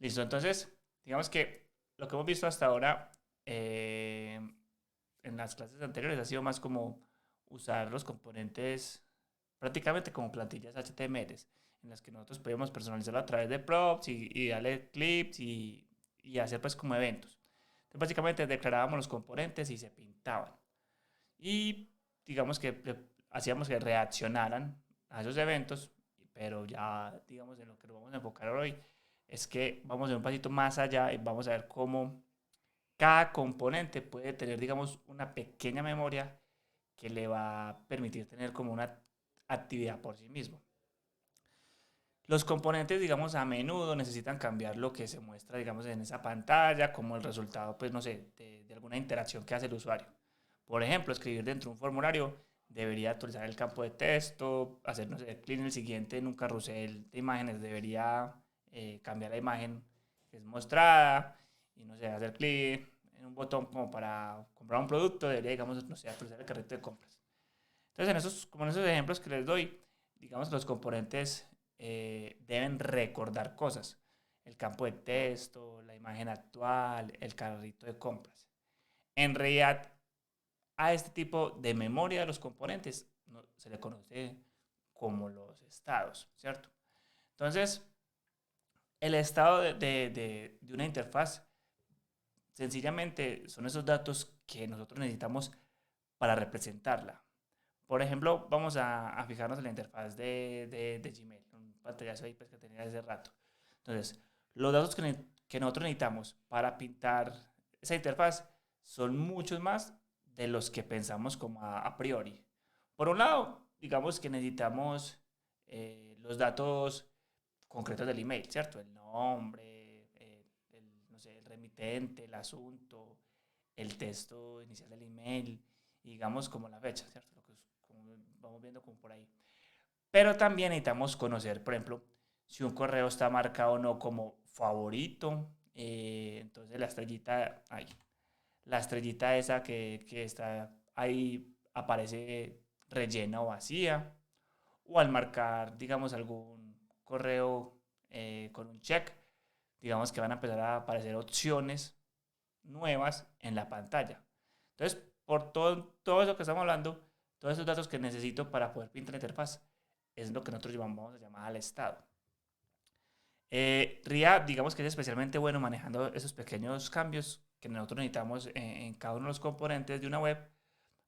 Listo, entonces, digamos que lo que hemos visto hasta ahora eh, en las clases anteriores ha sido más como usar los componentes prácticamente como plantillas HTML, en las que nosotros podemos personalizarlo a través de props y darle clips y hacer pues como eventos. Entonces, básicamente declarábamos los componentes y se pintaban. Y digamos que hacíamos que reaccionaran a esos eventos, pero ya digamos en lo que nos vamos a enfocar hoy es que vamos a ir un pasito más allá y vamos a ver cómo cada componente puede tener, digamos, una pequeña memoria que le va a permitir tener como una actividad por sí mismo. Los componentes, digamos, a menudo necesitan cambiar lo que se muestra, digamos, en esa pantalla como el resultado, pues, no sé, de alguna interacción que hace el usuario. Por ejemplo, escribir dentro de un formulario debería actualizar el campo de texto, hacer, no sé, clic en el siguiente en un carrusel de imágenes, debería cambiar la imagen que es mostrada y, no sé, hacer clic en un botón como para comprar un producto, debería, digamos, no sé, actualizar el carrito de compras. Entonces, como en esos ejemplos que les doy, digamos, los componentes deben recordar cosas. El campo de texto, la imagen actual, el carrito de compras. En realidad, a este tipo de memoria de los componentes se le conoce como los estados, ¿cierto? Entonces, el estado de una interfaz sencillamente son esos datos que nosotros necesitamos para representarla. Por ejemplo, vamos a fijarnos en la interfaz de Gmail, un pantallazo ahí pues, que tenía hace rato. Entonces, los datos que nosotros necesitamos para pintar esa interfaz son muchos más de los que pensamos como a priori. Por un lado, digamos que necesitamos los datos concretos del email, ¿cierto? El nombre, no sé, el remitente, el asunto, el texto inicial del email, y digamos como la fecha, ¿cierto? Lo que como vamos viendo como por ahí. Pero también necesitamos conocer, por ejemplo, si un correo está marcado o no como favorito, entonces la estrellita esa que está ahí aparece rellena o vacía, o al marcar, digamos, algún correo con un check, digamos que van a empezar a aparecer opciones nuevas en la pantalla. Entonces, por todo eso que estamos hablando, todos esos datos que necesito para poder pintar la interfaz, es lo que nosotros vamos a llamar al estado. RIA, digamos que es especialmente bueno manejando esos pequeños cambios que nosotros necesitamos en cada uno de los componentes de una web,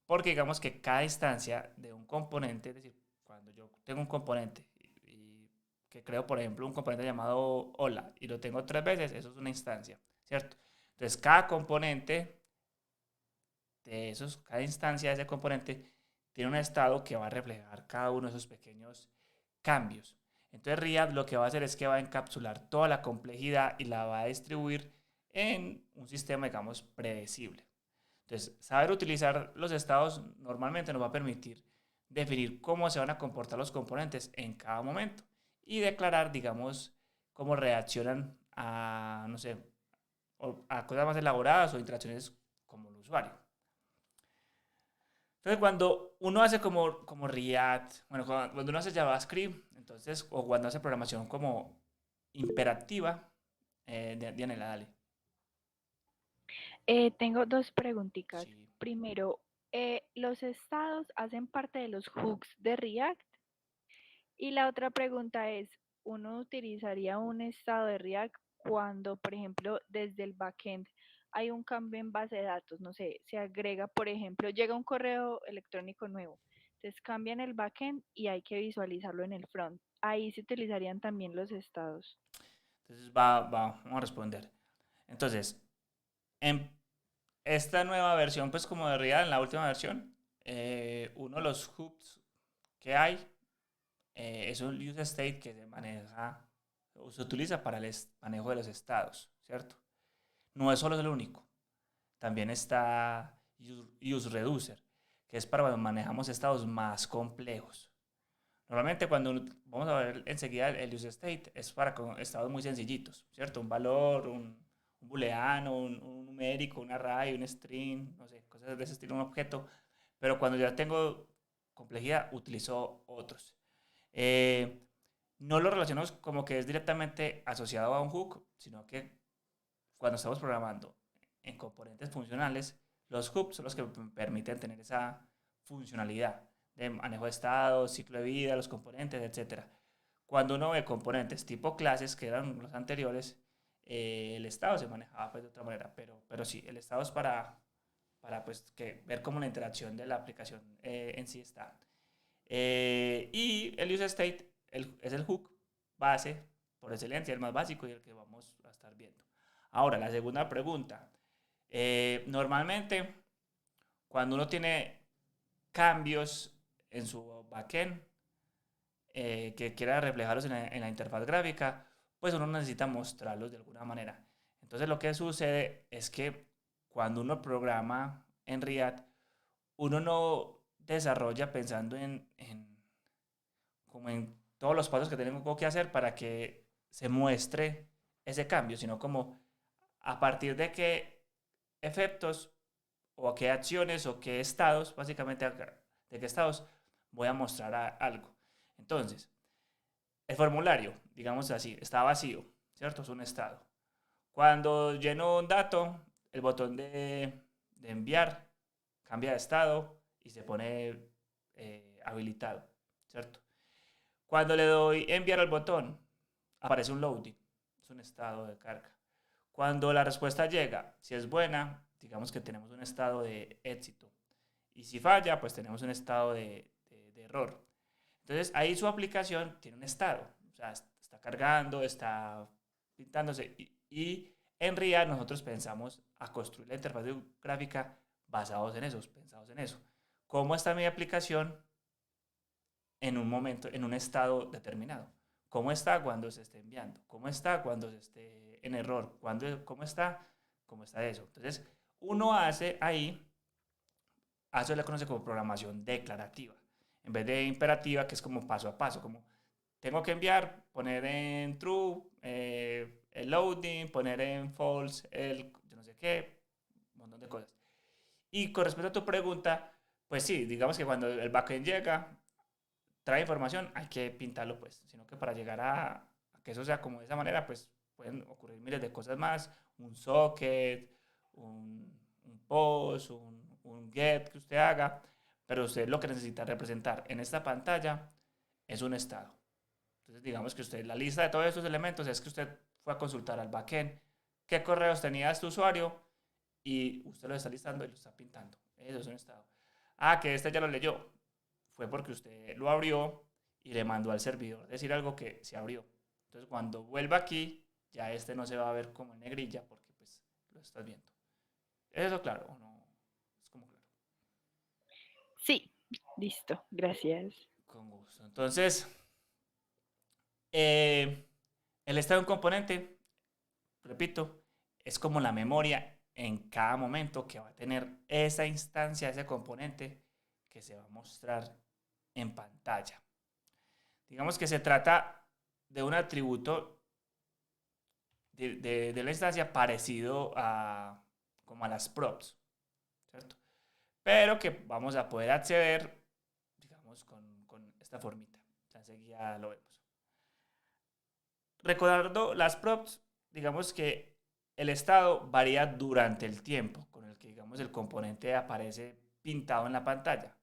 porque digamos que cada instancia de un componente, es decir, cuando yo tengo un componente y que creo, por ejemplo, un componente llamado hola y lo tengo 3 veces, eso es una instancia, ¿cierto? Entonces, cada componente de esos, cada instancia de ese componente tiene un estado que va a reflejar cada uno de esos pequeños cambios. Entonces Riyadh lo que va a hacer es que va a encapsular toda la complejidad y la va a distribuir en un sistema, digamos, predecible. Entonces, saber utilizar los estados normalmente nos va a permitir definir cómo se van a comportar los componentes en cada momento y declarar, digamos, cómo reaccionan a, no sé, a cosas más elaboradas o interacciones como el usuario. Entonces, cuando uno hace como React, bueno, cuando uno hace JavaScript, entonces, o cuando hace programación como imperativa, Dianela, dale. Tengo dos preguntitas. Sí. Primero, ¿los estados hacen parte de los hooks de React? Y la otra pregunta es, ¿uno utilizaría un estado de React cuando, por ejemplo, desde el backend hay un cambio en base de datos? No sé, se agrega, por ejemplo, llega un correo electrónico nuevo, entonces cambian el backend y hay que visualizarlo en el front. Ahí se utilizarían también los estados. Entonces, vamos a responder. Entonces, en esta nueva versión, pues como de React, en la última versión, uno de los hooks que hay es un use state que se maneja o se utiliza para el manejo de los estados, ¿cierto? No es solo el único. También está use reducer, que es para cuando manejamos estados más complejos. Normalmente cuando vamos a ver enseguida el use state es para estados muy sencillitos, ¿cierto? Un valor, un booleano, un numérico, un array, un string, no sé, cosas de ese estilo, un objeto. Pero cuando ya tengo complejidad, utilizo otros. Eh, no lo relacionamos como que es directamente asociado a un hook, sino que cuando estamos programando en componentes funcionales, los hooks son los que permiten tener esa funcionalidad de manejo de estado, ciclo de vida, los componentes, etcétera. Cuando uno ve componentes tipo clases, que eran los anteriores, el estado se manejaba pues, de otra manera, pero sí, el estado es para pues, ver cómo la interacción de la aplicación en sí está. Y el use state es el hook base por excelencia, el más básico y el que vamos a estar viendo. Ahora, la segunda pregunta. Normalmente, cuando uno tiene cambios en su backend que quiera reflejarlos en la interfaz gráfica, pues uno necesita mostrarlos de alguna manera. Entonces, lo que sucede es que cuando uno programa en React, uno no desarrolla pensando como en todos los pasos que tengo que hacer para que se muestre ese cambio, sino como a partir de qué efectos o a qué acciones o qué estados, básicamente de qué estados voy a mostrar algo. Entonces, el formulario, digamos así, está vacío, ¿cierto? Es un estado. Cuando lleno un dato, el botón de enviar cambia de estado y se pone habilitado, ¿cierto? Cuando le doy enviar al botón, aparece un loading, es un estado de carga. Cuando la respuesta llega, si es buena, digamos que tenemos un estado de éxito. Y si falla, pues tenemos un estado de error. Entonces ahí su aplicación tiene un estado. O sea, está cargando, está pintándose. Y en RIA nosotros pensamos a construir la interfaz gráfica basados en eso, pensados en eso. ¿Cómo está mi aplicación en un momento, en un estado determinado? ¿Cómo está cuando se esté enviando? ¿Cómo está cuando se esté en error? ¿Cómo está? ¿Cómo está eso? Entonces, uno hace ahí, a eso le conoce como programación declarativa, en vez de imperativa, que es como paso a paso, como tengo que enviar, poner en true, el loading, poner en false, el yo no sé qué, un montón de cosas. Y con respecto a tu pregunta, pues sí, digamos que cuando el backend llega, trae información, hay que pintarlo pues, sino que para llegar a que eso sea como de esa manera, pues pueden ocurrir miles de cosas más, un socket, un post, un get que usted haga, pero usted lo que necesita representar en esta pantalla es un estado. Entonces digamos que usted, la lista de todos estos elementos es que usted fue a consultar al backend, qué correos tenía este usuario y usted lo está listando y lo está pintando. Eso es un estado. Ah, que este ya lo leyó, fue porque usted lo abrió y le mandó al servidor decir algo que se abrió. Entonces, cuando vuelva aquí, ya este no se va a ver como en negrilla porque pues lo estás viendo. ¿Es eso claro o no? Es como claro. Sí, listo, gracias. Con gusto. Entonces, eh, el estado de un componente, repito, es como la memoria en cada momento que va a tener esa instancia, ese componente que se va a mostrar en pantalla. Digamos que se trata de un atributo de la instancia parecido a como a las props, ¿cierto? Pero que vamos a poder acceder, digamos, con esta formita. O sea, enseguida lo vemos. Recordando las props, digamos que el estado varía durante el tiempo con el que, digamos, el componente aparece pintado en la pantalla.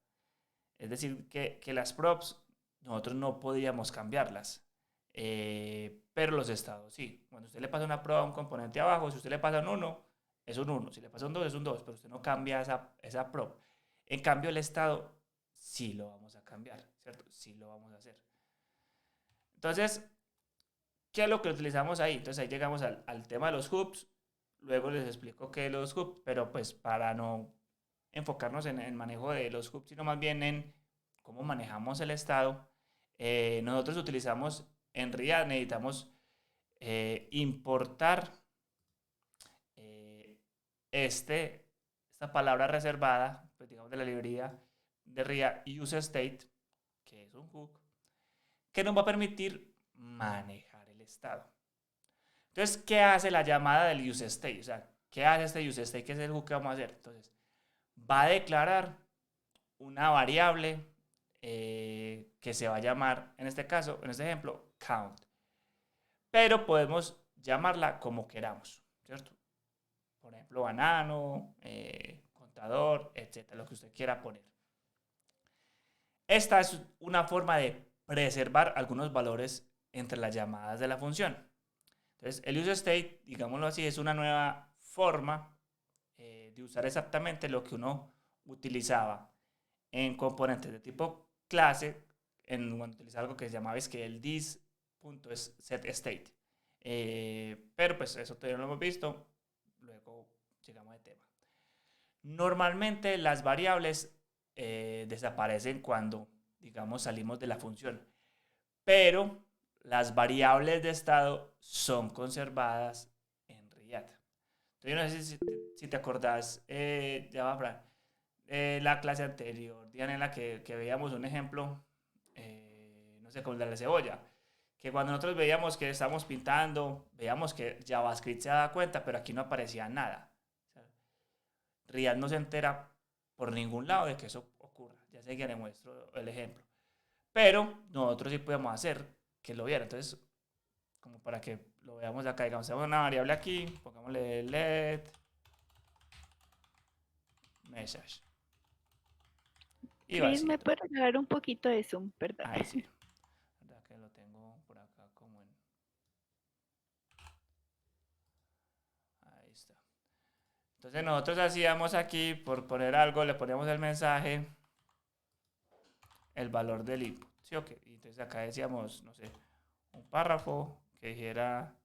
Es decir, que las props nosotros no podíamos cambiarlas, pero los estados sí. Cuando usted le pasa una prop a un componente abajo, si usted le pasa un 1, es un 1. Si le pasa un 2, es un 2, pero usted no cambia esa prop. En cambio, el estado sí lo vamos a cambiar, ¿cierto? Sí lo vamos a hacer. Entonces, ¿qué es lo que utilizamos ahí? Entonces ahí llegamos al tema de los hooks. Luego les explico qué es los hooks, pero pues para no enfocarnos en el manejo de los hooks, sino más bien en cómo manejamos el estado. Nosotros utilizamos en React, necesitamos importar eh, esta palabra reservada, pues digamos de la librería de React useState, que es un hook, que nos va a permitir manejar el estado. Entonces, ¿qué hace la llamada del useState? O sea, ¿qué hace este useState? ¿Qué es el hook que vamos a hacer? Entonces, va a declarar una variable que se va a llamar, en este caso, en este ejemplo, count. Pero podemos llamarla como queramos, ¿cierto? Por ejemplo, banano, contador, etcétera, lo que usted quiera poner. Esta es una forma de preservar algunos valores entre las llamadas de la función. Entonces, el useState, digámoslo así, es una nueva forma de usar exactamente lo que uno utilizaba en componentes de tipo clase, cuando utilizaba algo que se llamaba es que el this.setState. Pero pues eso todavía no lo hemos visto, luego llegamos al tema. Normalmente las variables desaparecen cuando, digamos, salimos de la función, pero las variables de estado son conservadas en RIAD. Entonces, yo no sé si te acordás, ya va, Fran, la clase anterior, Diana, en la que veíamos un ejemplo, no sé, como el de la cebolla, que cuando nosotros veíamos que estábamos pintando, veíamos que JavaScript se daba cuenta, pero aquí no aparecía nada. O sea, RIAD no se entera por ningún lado de que eso ocurra. Ya sé que le muestro el ejemplo. Pero nosotros sí podemos hacer que lo viera. Entonces, como para que lo veamos acá, digamos, tenemos una variable aquí, pongámosle let message. Y Chris, vacío. ¿me puede regalar un poquito de zoom? Perdón. Ahí sí. ¿Verdad que lo tengo por acá como en... Ahí está. Entonces nosotros hacíamos aquí, por poner algo, le poníamos el mensaje, el valor del input. ¿Sí o qué? Y entonces acá decíamos, no sé, un párrafo que dijera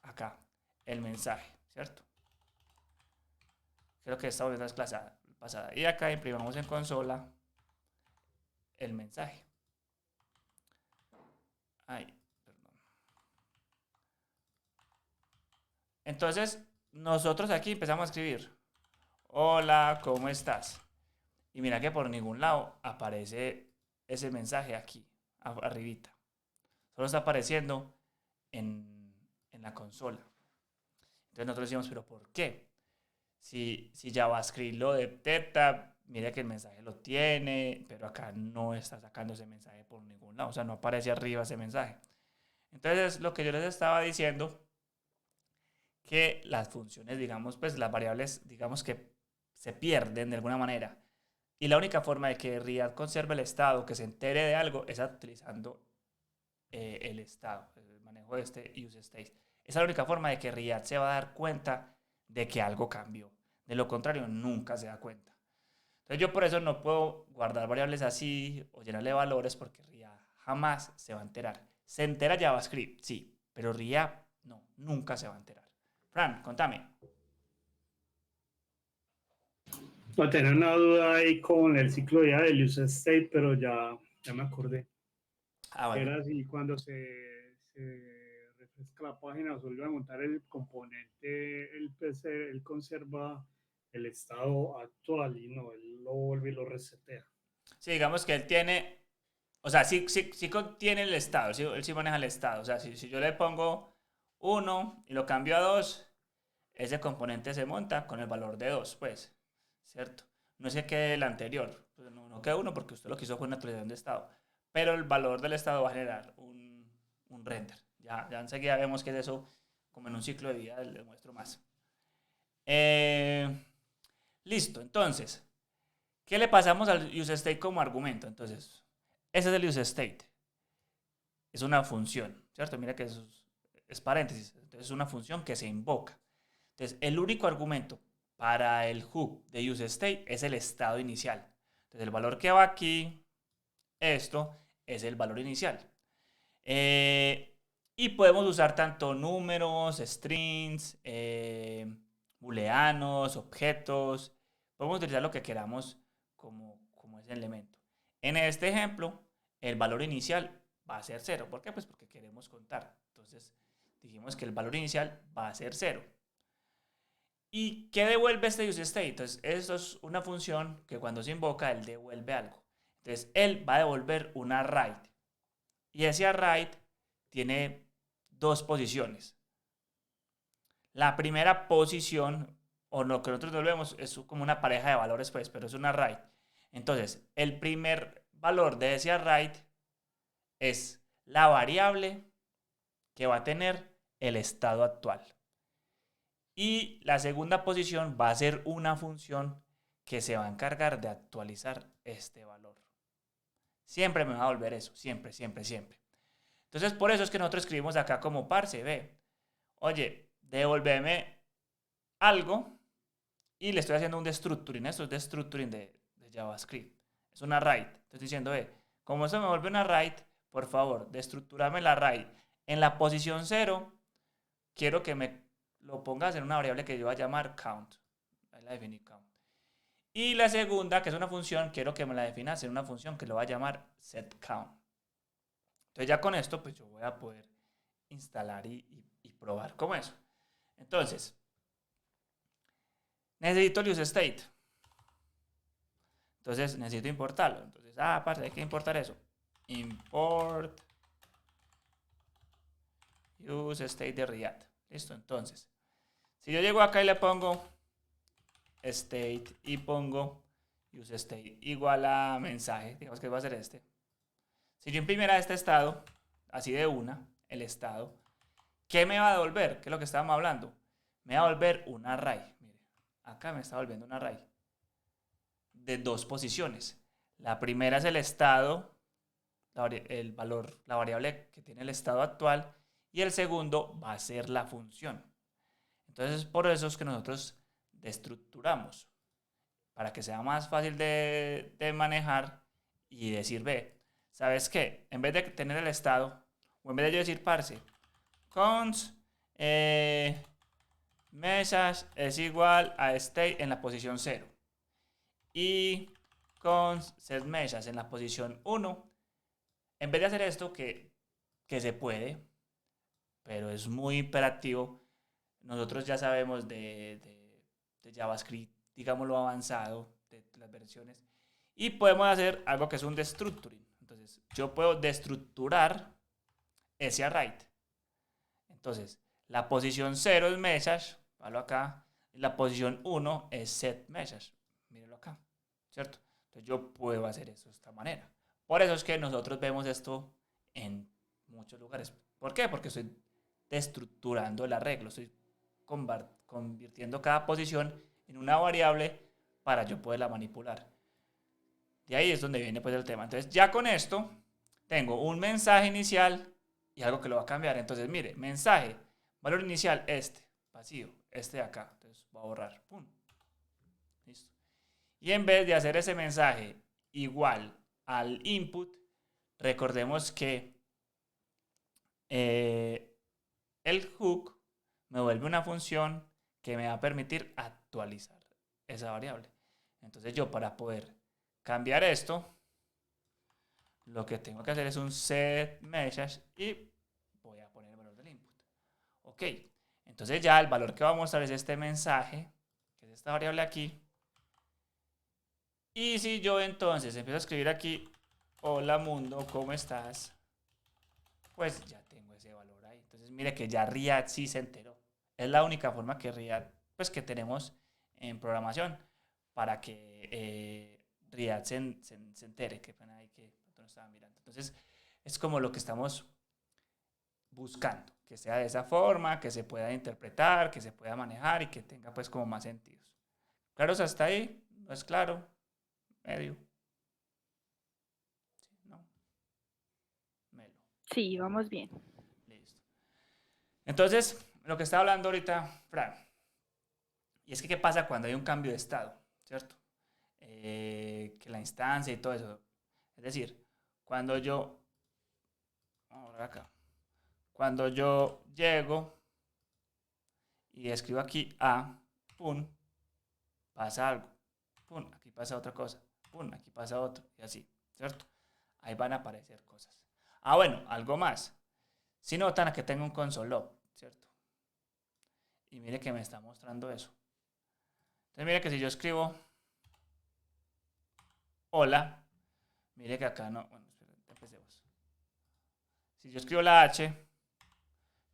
acá, el mensaje, ¿cierto? Creo que esta volviendo es pasada. Y acá imprimamos en consola el mensaje. Ay, perdón. Entonces, nosotros aquí empezamos a escribir, hola, ¿cómo estás? Y mira que por ningún lado aparece ese mensaje aquí, arribita. Solo está apareciendo en la consola. Entonces nosotros decimos, ¿pero por qué? Si JavaScript lo detecta, mira que el mensaje lo tiene, pero acá no está sacando ese mensaje por ningún lado. O sea, no aparece arriba ese mensaje. Entonces, lo que yo les estaba diciendo, que las funciones, digamos, pues las variables, digamos que se pierden de alguna manera. Y la única forma de que RIAD conserve el estado, que se entere de algo, es utilizando el estado, el manejo de este use state. Esa es la única forma de que RIAD se va a dar cuenta de que algo cambió. De lo contrario, nunca se da cuenta. Entonces yo por eso no puedo guardar variables así o llenarle valores porque RIAD jamás se va a enterar. Se entera JavaScript, sí, pero RIAD no, nunca se va a enterar. Fran, contame. No, tenía una duda ahí con el ciclo de vida del use state, pero ya me acordé. Ah, bueno. Era así cuando se refresca la página, vuelve a montar el componente, el PC, él conserva el estado actual y no, él lo vuelve y lo resetea. Sí, digamos que él tiene, o sea, sí contiene el estado, él sí maneja el estado. O sea, si yo le pongo 1 y lo cambio a 2, ese componente se monta con el valor de 2, pues, ¿cierto? No es que quede el anterior, pues no queda 1 porque usted lo quiso con una actualización de estado, pero el valor del estado va a generar un render. Ya enseguida vemos que es eso, como en un ciclo de vida, les muestro más. Listo, entonces, ¿qué le pasamos al useState como argumento? Entonces, ese es el useState. Es una función, ¿cierto? Mira que es paréntesis. Entonces, es una función que se invoca. Entonces, el único argumento para el hook de useState es el estado inicial. Entonces, el valor que va aquí, esto, es el valor inicial. Y podemos usar tanto números, strings, booleanos, objetos. Podemos utilizar lo que queramos como ese elemento. En este ejemplo, el valor inicial va a ser 0. ¿Por qué? Pues porque queremos contar. Entonces, dijimos que el valor inicial va a ser 0. ¿Y qué devuelve este useState? Entonces, esto es una función que cuando se invoca, él devuelve algo. Entonces, él va a devolver un write. Y ese write tiene dos posiciones. La primera posición, o lo que nosotros devolvemos, es como una pareja de valores, pues, pero es una write. Entonces, el primer valor de ese array es la variable que va a tener el estado actual. Y la segunda posición va a ser una función que se va a encargar de actualizar este valor. Siempre me va a volver eso, siempre, siempre, siempre. Entonces, por eso es que nosotros escribimos acá como parse, ve, oye, devolveme algo y le estoy haciendo un destructuring. Esto es destructuring de JavaScript. Es un array. Estoy diciendo, como eso me vuelve un array, por favor, destructurame el array. En la posición 0, quiero que me lo pongas en una variable que yo voy a llamar count. Ahí la definí count. Y la segunda, que es una función, quiero que me la definas en una función que lo voy a llamar setCount. Entonces ya con esto, pues yo voy a poder instalar y probar como eso. Entonces, necesito el useState. Entonces necesito importarlo. Entonces, aparte hay que importar eso. Import useState de React. Listo, entonces. Si yo llego acá y le pongo state y pongo useState igual a mensaje, digamos que va a ser este. Si yo imprimiera este estado, así de una, el estado, ¿qué me va a devolver? ¿Qué es lo que estábamos hablando? Me va a devolver un array. Mire, acá me está volviendo un array de 2 posiciones. La primera es el estado, el valor, la variable que tiene el estado actual, y el segundo va a ser la función. Entonces, por eso es que nosotros destructuramos, para que sea más fácil de manejar y decir, ve, ¿sabes qué? En vez de tener el estado, o en vez de yo decir parse, const message es igual a state en la posición 0 y const setMessage en la posición 1, en vez de hacer esto, que se puede, pero es muy imperativo, nosotros ya sabemos de JavaScript, digámoslo avanzado, de las versiones, y podemos hacer algo que es un destructuring. Entonces, yo puedo destructurar ese array. Entonces, la posición 0 es message, valo acá, y la posición 1 es setMessage, mírenlo acá, ¿cierto? Entonces, yo puedo hacer eso de esta manera. Por eso es que nosotros vemos esto en muchos lugares. ¿Por qué? Porque estoy destructurando el arreglo, estoy convirtiendo cada posición en una variable para yo poderla manipular. De ahí es donde viene pues el tema. Entonces ya con esto tengo un mensaje inicial y algo que lo va a cambiar. Entonces mire, mensaje, valor inicial este, vacío, este de acá. Entonces voy a borrar, pum. Listo. Y en vez de hacer ese mensaje igual al input, recordemos que el hook me vuelve una función que me va a permitir actualizar esa variable. Entonces yo, para poder cambiar esto, lo que tengo que hacer es un setMessage y voy a poner el valor del input. Ok, entonces ya el valor que va a mostrar es este mensaje, que es esta variable aquí. Y si yo entonces empiezo a escribir aquí, hola mundo, ¿cómo estás? Pues ya tengo ese valor ahí. Entonces mire que ya React sí se enteró. Es la única forma que React, pues que tenemos en programación para que React se entere, que pena ahí que no estaba mirando. Entonces es como lo que estamos buscando, que sea de esa forma, que se pueda interpretar, que se pueda manejar y que tenga pues como más sentidos. ¿Claros hasta ahí? ¿No es claro? Medio. Sí, no. Melo. Sí, vamos bien. Listo. Entonces, lo que estaba hablando ahorita, Fran, y es que qué pasa cuando hay un cambio de estado, ¿cierto? Que la instancia y todo eso. Es decir, cuando yo, vamos a ver acá, cuando yo llego y escribo aquí A, pum, pasa algo, pum, aquí pasa otra cosa, pum, aquí pasa otro, y así, ¿cierto? Ahí van a aparecer cosas. Ah, bueno, algo más. Si notan que tengo un console log, ¿cierto? Y mire que me está mostrando eso. Entonces mire que si yo escribo hola, mire que acá no, bueno, empecemos. Si yo escribo la H,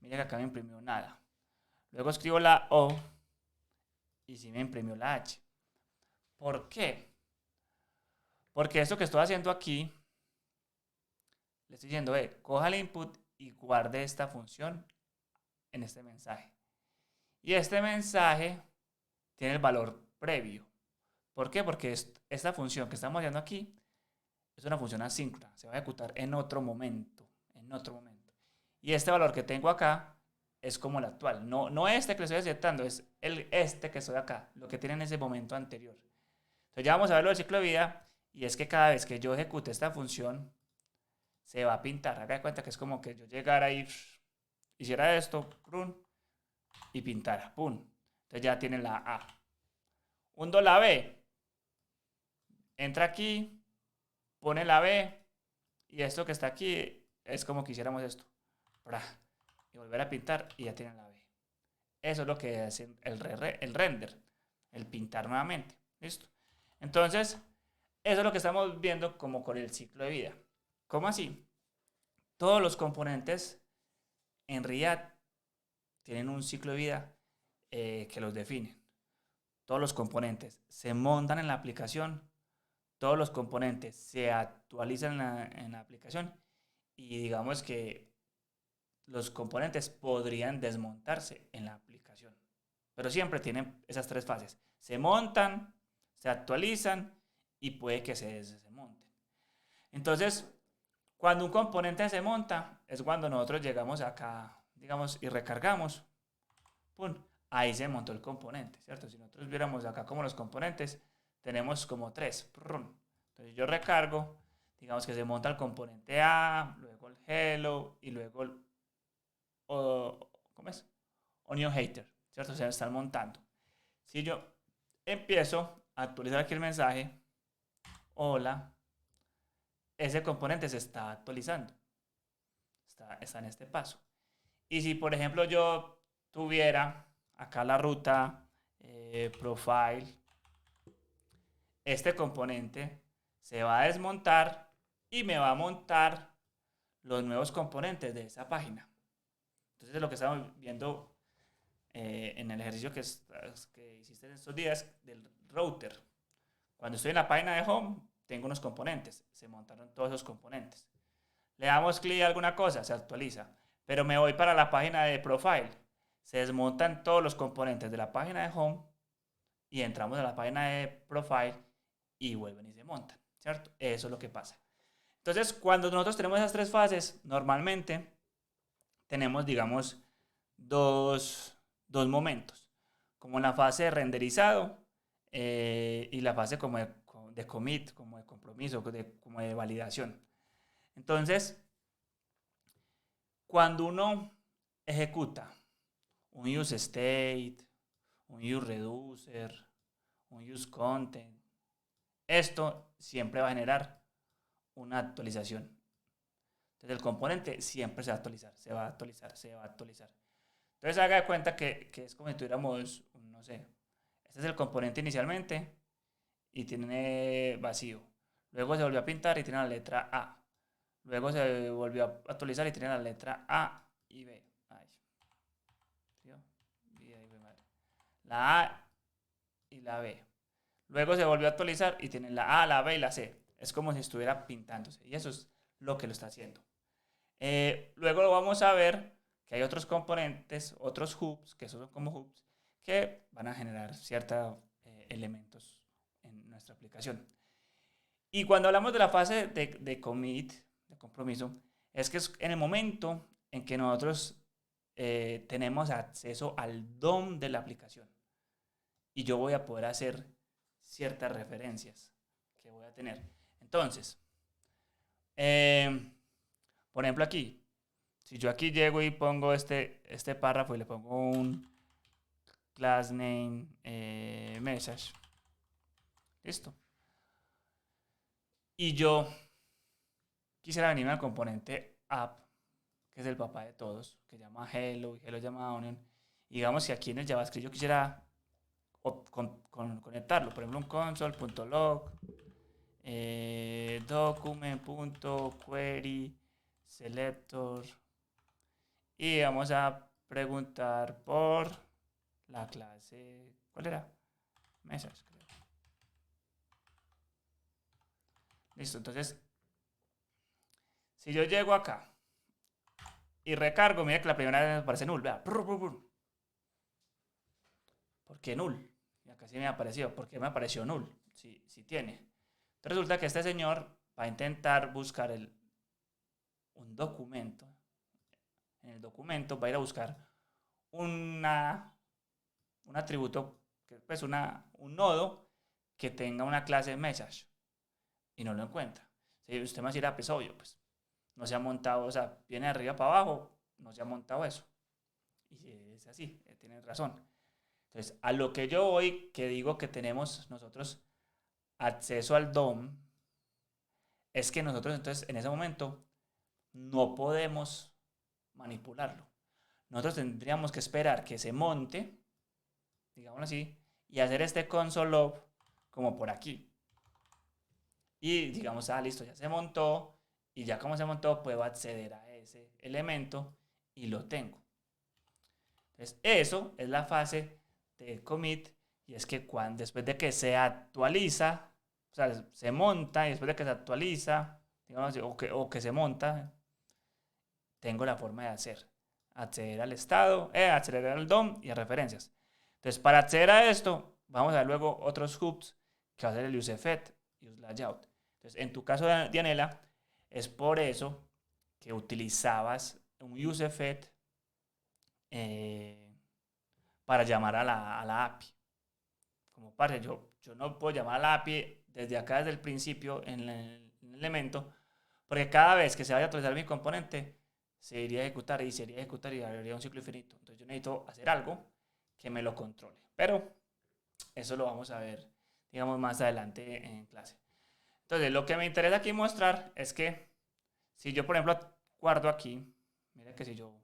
mire que acá me imprimió nada. Luego escribo la O y sí me imprimió la H. ¿Por qué? Porque esto que estoy haciendo aquí, le estoy diciendo, coja el input y guarde esta función en este mensaje. Y este mensaje tiene el valor previo. ¿Por qué? Porque esta función que estamos haciendo aquí es una función asíncrona. Se va a ejecutar en otro momento. En otro momento. Y este valor que tengo acá es como el actual. No este que le estoy aceptando, es este que estoy acá. Lo que tiene en ese momento anterior. Entonces ya vamos a ver lo del ciclo de vida. Y es que cada vez que yo ejecute esta función, se va a pintar. Haga de cuenta que es como que yo llegara y hiciera esto, ¡prum! Y pintara, ¡pum! Entonces ya tiene la A. Hundo la B. Entra aquí, pone la B. Y esto que está aquí es como que hiciéramos esto. Y volver a pintar y ya tienen la B. Eso es lo que hace el render. El pintar nuevamente. ¿Listo? Entonces, eso es lo que estamos viendo como con el ciclo de vida. ¿Cómo así? Todos los componentes en React tienen un ciclo de vida que los define. Todos los componentes se montan en la aplicación, todos los componentes se actualizan en la aplicación y digamos que los componentes podrían desmontarse en la aplicación. Pero siempre tienen esas tres fases. Se montan, se actualizan y puede que se desmonten. Entonces, cuando un componente se monta, es cuando nosotros llegamos acá, digamos, y recargamos. ¡Pum! Ahí se montó el componente, ¿cierto? Si nosotros viéramos acá como los componentes, tenemos como tres. ¡Pum! Entonces yo recargo, digamos que se monta el componente A, luego el hello y luego el ¿cómo es? Onion hater, ¿cierto? Se están montando. Si yo empiezo a actualizar aquí el mensaje, hola, ese componente se está actualizando. Está en este paso. Y si, por ejemplo, yo tuviera acá la ruta profile, este componente se va a desmontar y me va a montar los nuevos componentes de esa página. Entonces, lo que estamos viendo en el ejercicio que hiciste en estos días del router. Cuando estoy en la página de home, tengo unos componentes. Se montaron todos esos componentes. Le damos clic a alguna cosa, se actualiza. Pero me voy para la página de profile. Se desmontan todos los componentes de la página de home y entramos a la página de profile y vuelven y se montan, ¿cierto? Eso es lo que pasa. Entonces, cuando nosotros tenemos esas tres fases, normalmente tenemos, digamos, dos momentos, como la fase de renderizado y la fase como de commit, como de compromiso, como de validación. Entonces, cuando uno ejecuta un use state, un use reducer, un use content, esto siempre va a generar una actualización. Entonces el componente siempre se va a actualizar, se va a actualizar, se va a actualizar. Entonces haga de cuenta que es como si tuviéramos, no sé, este es el componente inicialmente y tiene vacío. Luego se volvió a pintar y tiene la letra A. Luego se volvió a actualizar y tiene la letra A y B. Ay. La A y la B. Luego se volvió a actualizar y tiene la A, la B y la C. Es como si estuviera pintándose. Y eso es lo que lo está haciendo. Luego lo vamos a ver que hay otros componentes, otros hooks, que son como hooks, que van a generar ciertos elementos en nuestra aplicación. Y cuando hablamos de la fase de commit, de compromiso, es que es en el momento en que nosotros tenemos acceso al DOM de la aplicación. Y yo voy a poder hacer ciertas referencias que voy a tener. Entonces, por ejemplo aquí, si yo aquí llego y pongo este párrafo y le pongo un class name message, listo. Y yo quisiera venirme al componente app, que es el papá de todos, que llama hello y hello llama onion. Y digamos que aquí en el JavaScript yo quisiera conectarlo, por ejemplo un console.log document.query selector y vamos a preguntar por la clase, ¿cuál era? Message, creo. Listo, entonces, si yo llego acá y recargo, mira que la primera vez me aparece null, vea. ¿Por qué null? Y acá sí me apareció. ¿Por qué me apareció null? Si tiene. Entonces resulta que este señor va a intentar buscar un documento. En el documento va a ir a buscar un atributo, pues un nodo que tenga una clase message y no lo encuentra. Si usted me va a decir, pues obvio, pues no se ha montado, o sea, viene de arriba para abajo, no se ha montado eso. Y es así, tienen razón. Entonces, a lo que yo voy, que digo que tenemos nosotros acceso al DOM, es que nosotros entonces en ese momento no podemos manipularlo. Nosotros tendríamos que esperar que se monte, digámoslo así, y hacer este console log como por aquí. Y digamos, listo, ya se montó, y ya como se montó, puedo acceder a ese elemento y lo tengo. Entonces, eso es la fase de commit, y es que después de que se actualiza, o sea, se monta, y después de que se actualiza, digamos, o que se monta, tengo la forma de acceder al estado, acceder al DOM y a referencias. Entonces, para acceder a esto, vamos a ver luego otros hooks que va a ser el useFet y useLayout. Entonces, en tu caso, Dianela, es por eso que utilizabas un useFet para llamar a la API. Como parte, yo no puedo llamar a la API desde acá, desde el principio, en el elemento, porque cada vez que se vaya a actualizar mi componente, se iría a ejecutar y habría un ciclo infinito. Entonces yo necesito hacer algo que me lo controle. Pero eso lo vamos a ver, digamos, más adelante en clase. Entonces, lo que me interesa aquí mostrar es que si yo, por ejemplo, guardo aquí, mira que si yo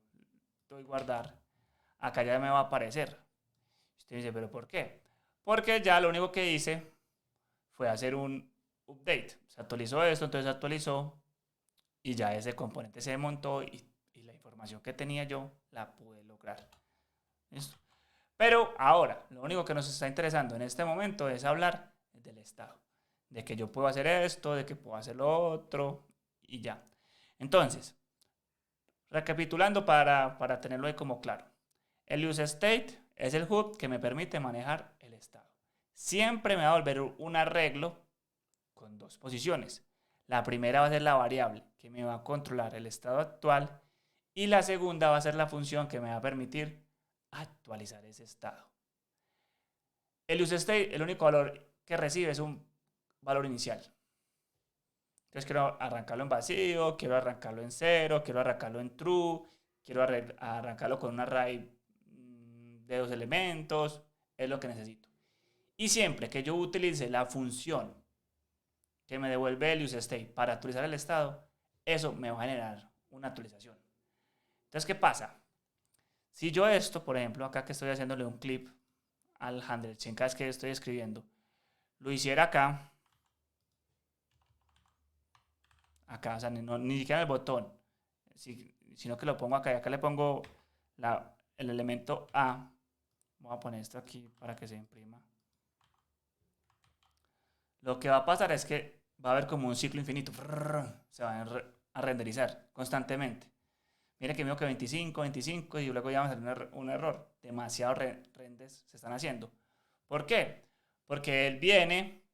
doy guardar, acá ya me va a aparecer. Usted dice, ¿pero por qué? Porque ya lo único que hice fue hacer un update. Se actualizó esto, entonces se actualizó y ya ese componente se montó y la información que tenía yo la pude lograr. ¿Listo? Pero ahora, lo único que nos está interesando en este momento es hablar del estado. De que yo puedo hacer esto, de que puedo hacer lo otro y ya. Entonces, recapitulando para tenerlo ahí como claro. El useState es el hub que me permite manejar el estado. Siempre me va a volver un arreglo con dos posiciones. La primera va a ser la variable que me va a controlar el estado actual y la segunda va a ser la función que me va a permitir actualizar ese estado. El useState, el único valor que recibe es un valor inicial. Entonces quiero arrancarlo en vacío, quiero arrancarlo en 0, quiero arrancarlo en true, quiero arrancarlo con un array de 2 elementos, es lo que necesito. Y siempre que yo utilice la función que me devuelve el useState para actualizar el estado, eso me va a generar una actualización. Entonces, ¿qué pasa? Si yo esto, por ejemplo, acá que estoy haciéndole un clip al handle, sin cada vez que estoy escribiendo, lo hiciera acá, o sea, ni siquiera en el botón, sino que lo pongo acá y acá le pongo el elemento A. Voy a poner esto aquí para que se imprima. Lo que va a pasar es que va a haber como un ciclo infinito. Se va a renderizar constantemente. Mire que veo que 25, 25 y luego ya va a salir un error. Demasiados renders se están haciendo. ¿Por qué? Porque él viene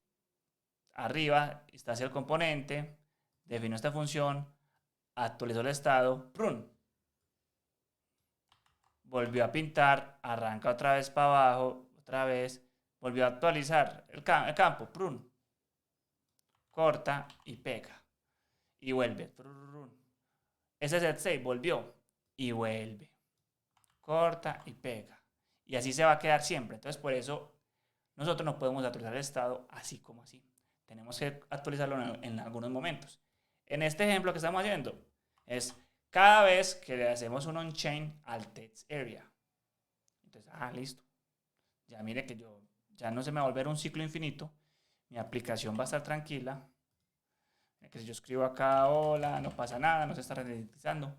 arriba, está hacia el componente, definió esta función, actualizó el estado, ¡prun! Volvió a pintar, arranca otra vez para abajo, otra vez, volvió a actualizar el campo, ¡prun! Corta y pega. Y vuelve. Ese set save volvió y vuelve. Corta y pega. Y así se va a quedar siempre. Entonces, por eso nosotros no podemos actualizar el estado así como así. Tenemos que actualizarlo en algunos momentos. En este ejemplo que estamos haciendo, es cada vez que le hacemos un on-chain al text area. Entonces, listo. Ya mire que ya no se me va a volver un ciclo infinito. Mi aplicación va a estar tranquila. Que si yo escribo acá, hola, no pasa nada, no se está renderizando.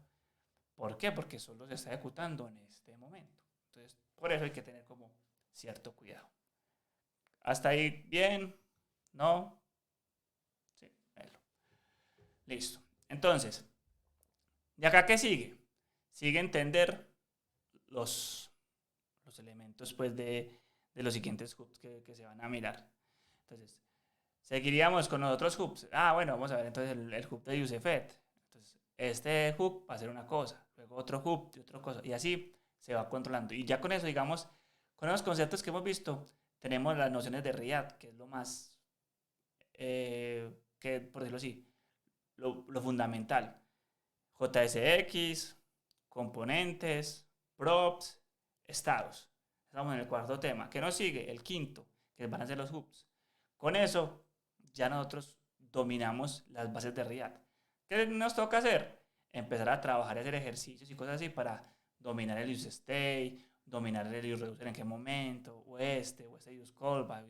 ¿Por qué? Porque solo se está ejecutando en este momento. Entonces, por eso hay que tener como cierto cuidado. ¿Hasta ahí bien? ¿No? Sí, Listo. Entonces, ¿de acá qué sigue? Sigue entender los, los elementos pues, de los siguientes hooks que se van a mirar. Entonces, seguiríamos con los otros hooks. Bueno, vamos a ver entonces el hook de UseEffect. Entonces, este hook va a ser una cosa, luego otro hook y otra cosa, y así se va controlando. Y ya con eso, digamos, con los conceptos que hemos visto, tenemos las nociones de React, que es lo más, que por decirlo así, lo fundamental. JSX, componentes, props, estados. Estamos en el cuarto tema. ¿Qué nos sigue? El quinto, que van a ser los hooks. Con eso, ya nosotros dominamos las bases de React. ¿Qué nos toca hacer? Empezar a trabajar y hacer ejercicios y cosas así para dominar el use state, dominar el use reducer en qué momento, o este use callback,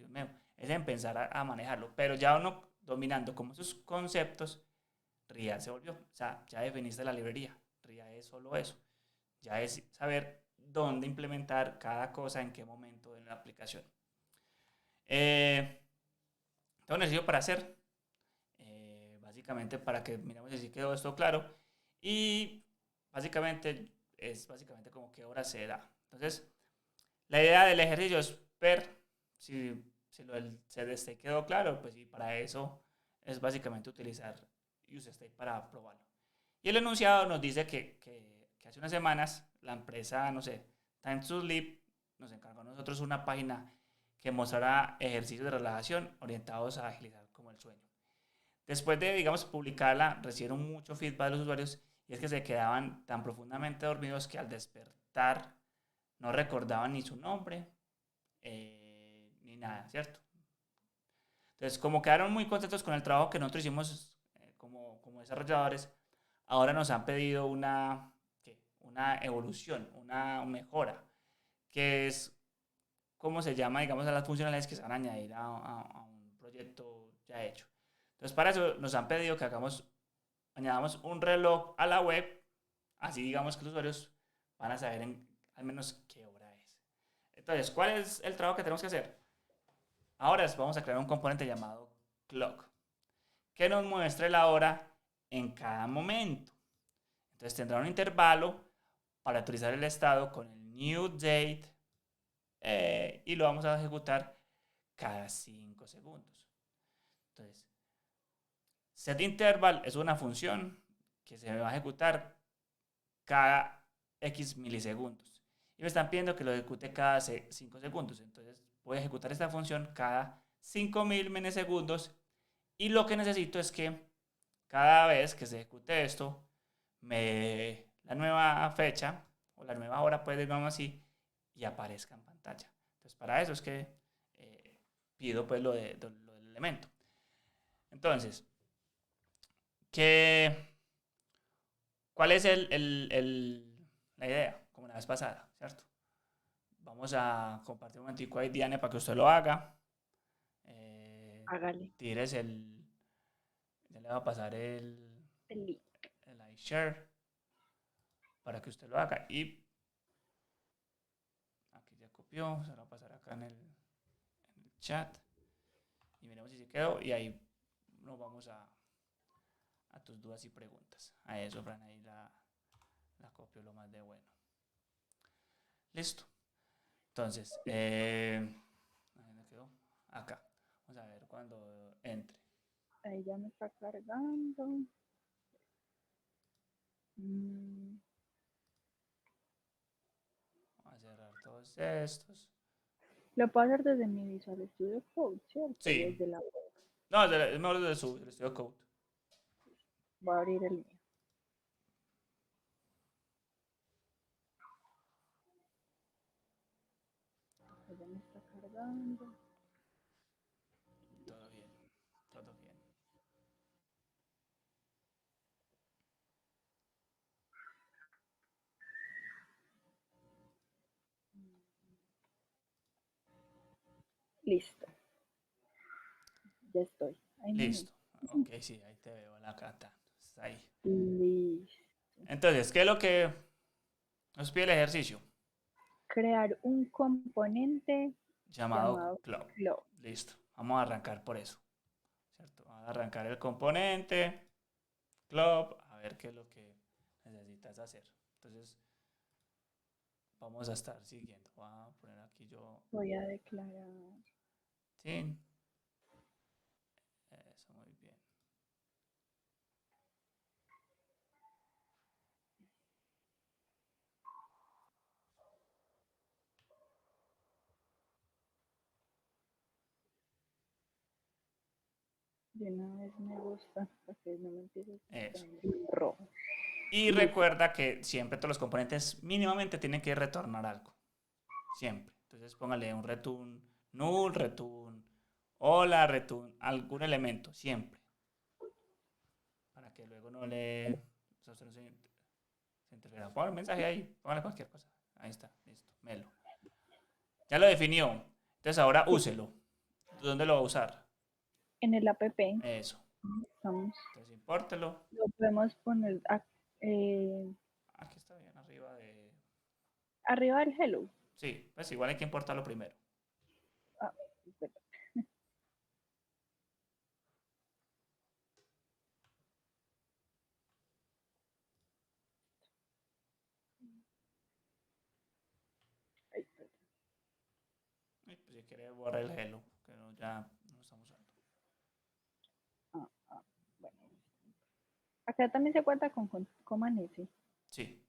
es empezar a manejarlo. Pero ya uno dominando como esos conceptos, React se volvió. O sea, ya definiste la librería. React es solo eso. Ya es saber dónde implementar cada cosa en qué momento en la aplicación. Tengo un ejercicio para hacer. Básicamente para que miremos si quedó esto claro. Y básicamente es básicamente como qué hora se da. Entonces, la idea del ejercicio es ver si lo del set state quedó claro. Pues y para eso es básicamente utilizar UseState para probarlo. Y el enunciado nos dice que hace unas semanas la empresa, no sé, Time to Sleep nos encargó a nosotros una página que mostrará ejercicios de relajación orientados a agilizar como el sueño. Después de, digamos, publicarla, recibieron mucho feedback de los usuarios y es que se quedaban tan profundamente dormidos que al despertar no recordaban ni su nombre ni nada, ¿cierto? Entonces, como quedaron muy contentos con el trabajo que nosotros hicimos como desarrolladores, ahora nos han pedido una evolución, una mejora, que es como se llama, digamos, a las funcionalidades que se van a añadir a un proyecto ya hecho. Entonces, para eso nos han pedido que añadamos un reloj a la web, así digamos que los usuarios van a saber al menos qué hora es. Entonces, ¿cuál es el trabajo que tenemos que hacer? Ahora vamos a crear un componente llamado clock, que nos muestre la hora en cada momento. Entonces tendrá un intervalo para actualizar el estado con el new date y lo vamos a ejecutar cada 5 segundos. Entonces, setInterval es una función que se va a ejecutar cada X milisegundos. Y me están pidiendo que lo ejecute cada 5 segundos. Entonces voy a ejecutar esta función cada 5000 milisegundos. Y lo que necesito es que cada vez que se ejecute esto, la nueva fecha o la nueva hora, pues digamos así, y aparezca en pantalla. Entonces, para eso es que pido pues lo del elemento. Entonces, ¿cuál es la idea? Como la vez pasada, ¿cierto? Vamos a compartir un momentico ahí, Diane, para que usted lo haga. Hágale. Tires ya le va a pasar el iShare para que usted lo haga. Y aquí ya copió, se lo va a pasar acá en el chat. Y miremos si se quedó. Y ahí nos vamos a tus dudas y preguntas. A eso, Fran, ahí la copio lo más de bueno. Listo. Entonces, ¿dónde quedó? Acá. Vamos a ver cuando entre. Ahí ya me está cargando. Vamos a cerrar todos estos. Lo puedo hacer desde mi Visual Studio Code, ¿cierto? Sí. Desde la web. No, es mejor desde su Studio Code. Voy a abrir el mío. Ya me está cargando. Todo bien, todo bien. Listo. Ya estoy. Ahí Listo. Ok, sí, ahí te veo la cata. Está ahí. Listo. Entonces, ¿qué es lo que nos pide el ejercicio? Crear un componente Llamado clock. Listo. Vamos a arrancar por eso. ¿Cierto? Vamos a arrancar el componente. club, a ver qué es lo que necesitas hacer. Entonces, vamos a estar siguiendo. Voy a poner aquí yo. Voy a declarar. Sí. Eso, muy bien. De una vez me gusta, para que no me empieces a Eso. poner en rojo. Y Listo. recuerda que siempre todos los componentes mínimamente tienen que retornar algo. Siempre. Entonces póngale un return null, return hola, return algún elemento. Siempre. Para que luego no le... O sea, usted no se interfiera. Ponga un mensaje ahí. Póngale cualquier cosa. Ahí está. Listo. Melo. Ya lo definió. Entonces ahora Sí. úselo. ¿Dónde lo va a usar? En el app Eso. vamos, Entonces impórtelo. lo podemos poner Aquí está bien, arriba de... arriba del hello. Sí, pues igual hay que importarlo primero. Ah, espera. Ay, espera. Y pues si quiere borrar el hello, que no, ya no lo estamos usando. Bueno. Acá también se cuenta con coman ese. Sí.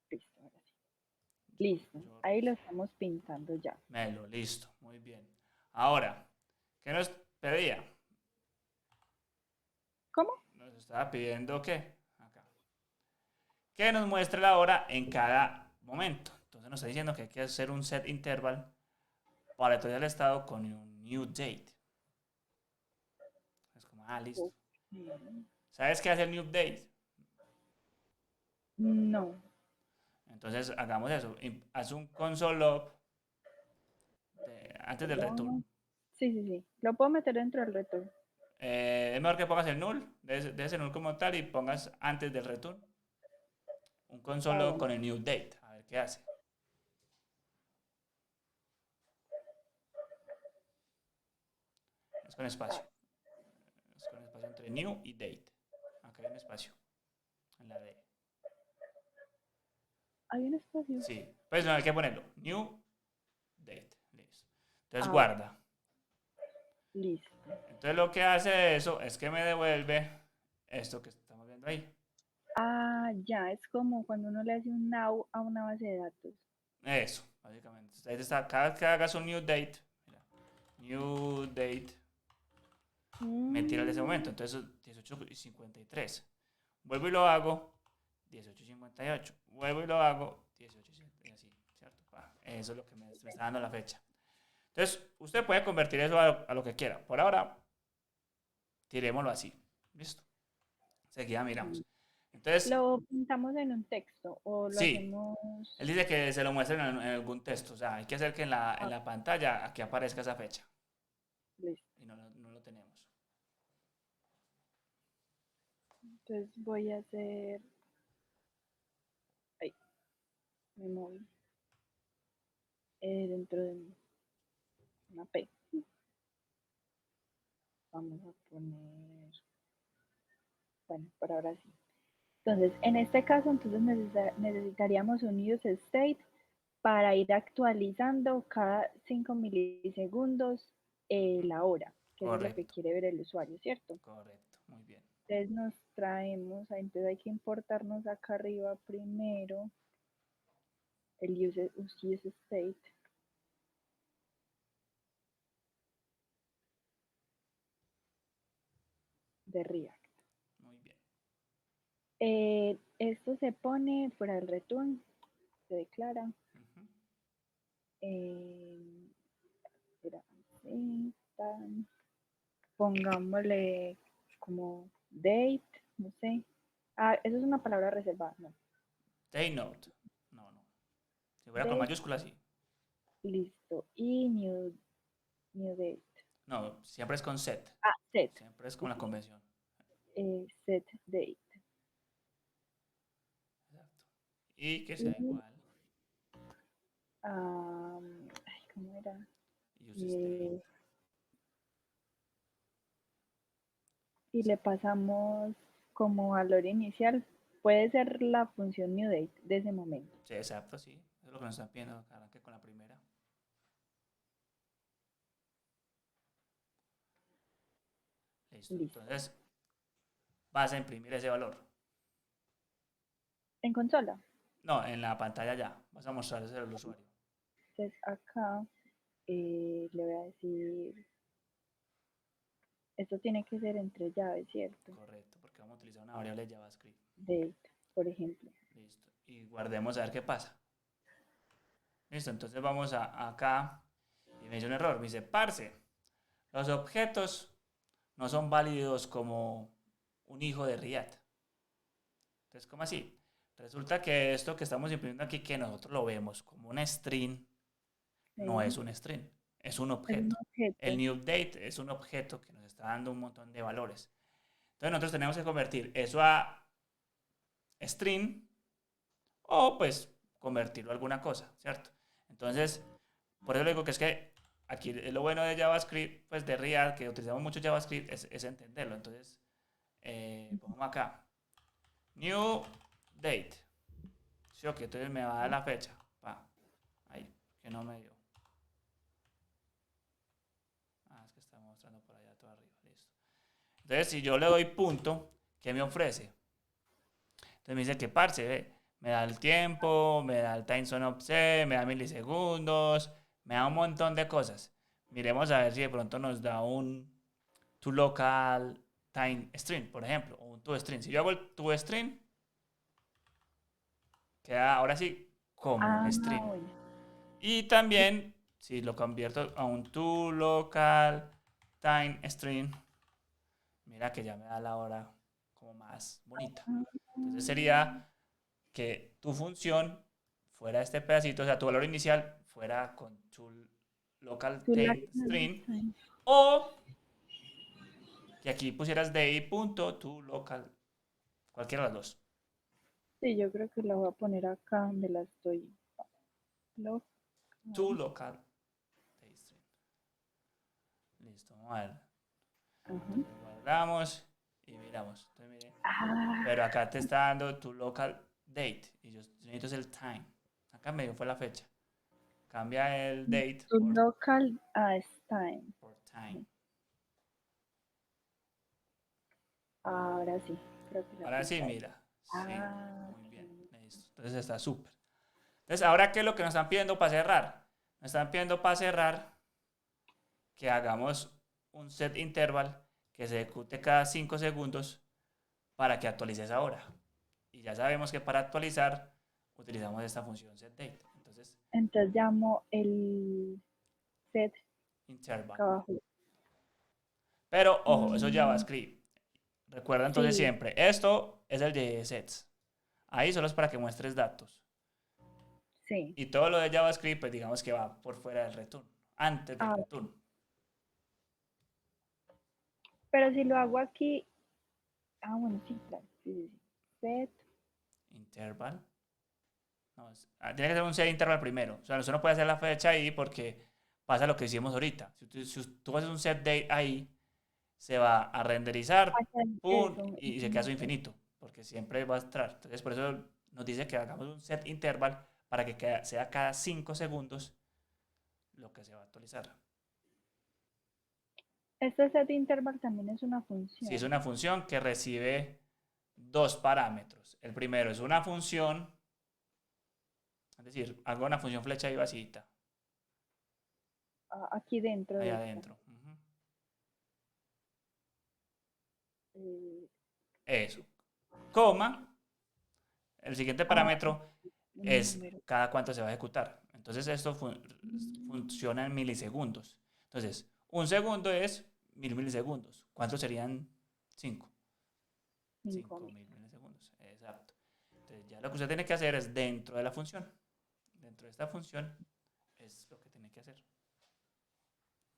Listo, ahora sí. Listo. Yo, Ahí lo estamos pintando ya. Melo, listo, muy bien. Ahora, ¿qué nos pedía? ¿Cómo? Nos estaba pidiendo ¿qué? Acá. Que nos muestre la hora en cada momento. Entonces nos está diciendo que hay que hacer un set interval para todo el estado con un new date. Es como, listo. ¿Sabes qué hace el new date? No. Entonces hagamos eso. Haz un console log antes del return. Sí, sí, sí. Lo puedo meter dentro del return. Es mejor que pongas el null, de ese null como tal, y pongas antes del return un console log Bueno. con el new date. A ver qué hace. Es con espacio. Es con espacio entre new y date. Acá hay un espacio. En la D. ¿Hay un espacio? Sí. Pues no, hay que ponerlo. New date. Listo. Entonces Bueno. guarda. Listo. Entonces lo que hace eso es que me devuelve esto que estamos viendo ahí. Ya, es como cuando uno le hace un now a una base de datos. Eso, básicamente. Ahí está. Cada vez que hagas un new date, mira, new date, me tira de ese momento. Entonces 18:53. Vuelvo y lo hago 18:58. Vuelvo y lo hago 18:50. Y así, ¿cierto? Eso es lo que me está dando la fecha. Entonces, usted puede convertir eso a lo que quiera. Por ahora, tirémoslo así. ¿Listo? Seguida miramos. Entonces, ¿Lo pintamos en un texto o lo sí. hacemos? Él dice que se lo muestren en algún texto. O sea, hay que hacer que en la pantalla aquí aparezca esa fecha. Listo. Y no lo tenemos. Entonces voy a hacer. Ay, me moví. Dentro de una P. Vamos a poner. Bueno, por ahora sí. Entonces, en este caso, entonces necesitaríamos un use state para ir actualizando cada 5 milisegundos la hora, que eso es lo que Correcto, quiere ver el usuario, ¿cierto? correcto. Muy bien. Entonces nos traemos, entonces hay que importarnos acá arriba primero el use state. De React. Muy bien. Esto se pone fuera del return, se declara. Ujú. Espera, así, tan. Pongámosle como date, no sé. Eso es una palabra reservada, no. Day note. No, no. Si fuera con Date, mayúsculas, sí. listo. Y new date. No, siempre es con set. Set. Siempre es Sí, con la sí, sí. convención. Set date. Exacto. Y que sea Y, igual. ¿cómo era? Use state. Y le pasamos como valor inicial puede ser la función new date de ese momento. Sí, exacto, sí. Eso es lo que nos están pidiendo acá, que con la primera. Listo. Listo. Entonces, vas a imprimir ese valor. En consola. No, en la pantalla ya. Vas a mostrárselo al usuario. Entonces acá le voy a decir, esto tiene que ser entre llaves, ¿cierto? Correcto, porque vamos a utilizar una variable de JavaScript. Date, por ejemplo. Listo. Y guardemos a ver qué pasa. Listo, entonces vamos acá y me dice un error. Me dice, parce, los objetos no son válidos como un hijo de React. Entonces, ¿cómo así? Resulta que esto que estamos imprimiendo aquí, que nosotros lo vemos como un string, no Sí, es un string, es un es un objeto. El objeto. new date es un objeto que nos está dando un montón de valores. Entonces nosotros tenemos que convertir eso a string o pues convertirlo a alguna cosa, ¿cierto? Entonces, por eso le digo que es que aquí lo bueno de JavaScript, pues de React, que utilizamos mucho JavaScript, es entenderlo. Entonces, pongamos acá, new date. Sí, ok, entonces me va a dar la fecha. Pa, ahí, que no me dio. Ah, es que está mostrando por allá todo arriba, listo. Entonces, si yo le doy punto, ¿qué me ofrece? Entonces me dice que parce, me da el tiempo, me da el time zone offset, me da milisegundos, me da un montón de cosas. Miremos a ver si de pronto nos da un to local time string, por ejemplo, o un to string. Si yo hago el to string, queda ahora sí como un Ah, string. bueno. Y también, si lo convierto a un to local time string, mira que ya me da la hora como más bonita. Entonces sería que tu función fuera este pedacito, o sea, tu valor inicial fuera con tu local Tú la- time string, o que aquí pusieras day punto tu local, cualquiera de las dos. Sí, yo creo que la voy a poner acá donde la estoy. Local. Tu local day string. Listo, vamos a ver. Ajá. Entonces guardamos y miramos. Entonces, mire, Ah, pero acá te está dando tu local date y yo necesito el time. Acá me dio fue la fecha. Cambia el date tu local as time. por time. Ahora sí, creo que la Ahora sí, fecha es. mira. Sí, Ah, muy bien. sí. Listo. Entonces está súper. Entonces, ahora, ¿qué es lo que nos están pidiendo para cerrar? Nos están pidiendo para cerrar que hagamos un set interval que se ejecute cada 5 segundos para que actualice esa hora. Y ya sabemos que para actualizar utilizamos esta función setDate. Entonces, Entonces llamo el set interval. acá abajo. Pero, ojo, eso es Mm, JavaScript. Recuerda entonces sí, siempre, esto es el de sets. Ahí solo es para que muestres datos. sí. Y todo lo de JavaScript, pues digamos que va por fuera del return, antes del Ah, return. pero si lo hago aquí. Ah, bueno, sí, claro. Sí, sí, sí. Set. Interval. No, tiene que ser un set interval primero. O sea, no puede hacer la fecha ahí porque pasa lo que hicimos ahorita. Si tú haces un set date ahí, se va a renderizar, Acá, pum, eso, y se queda su infinito. infinito, porque siempre va a entrar. Entonces, por eso nos dice que hagamos un set interval para que sea cada 5 segundos lo que se va a actualizar. Este set interval también es una Si es función. una función que recibe dos parámetros. El primero es una función, es decir, hago una función flecha y vasita, Ah, aquí dentro ahí de esta. adentro. Eh, Eso. Coma. El siguiente ah, parámetro un es número. cada cuánto se va a ejecutar. Entonces esto funciona en milisegundos. Entonces, un segundo es 1000 milisegundos. ¿Cuántos serían 5? 5000. 5000 milisegundos. Exacto. Entonces ya lo que usted tiene que hacer es dentro de la función. Dentro de esta función es lo que tiene que hacer.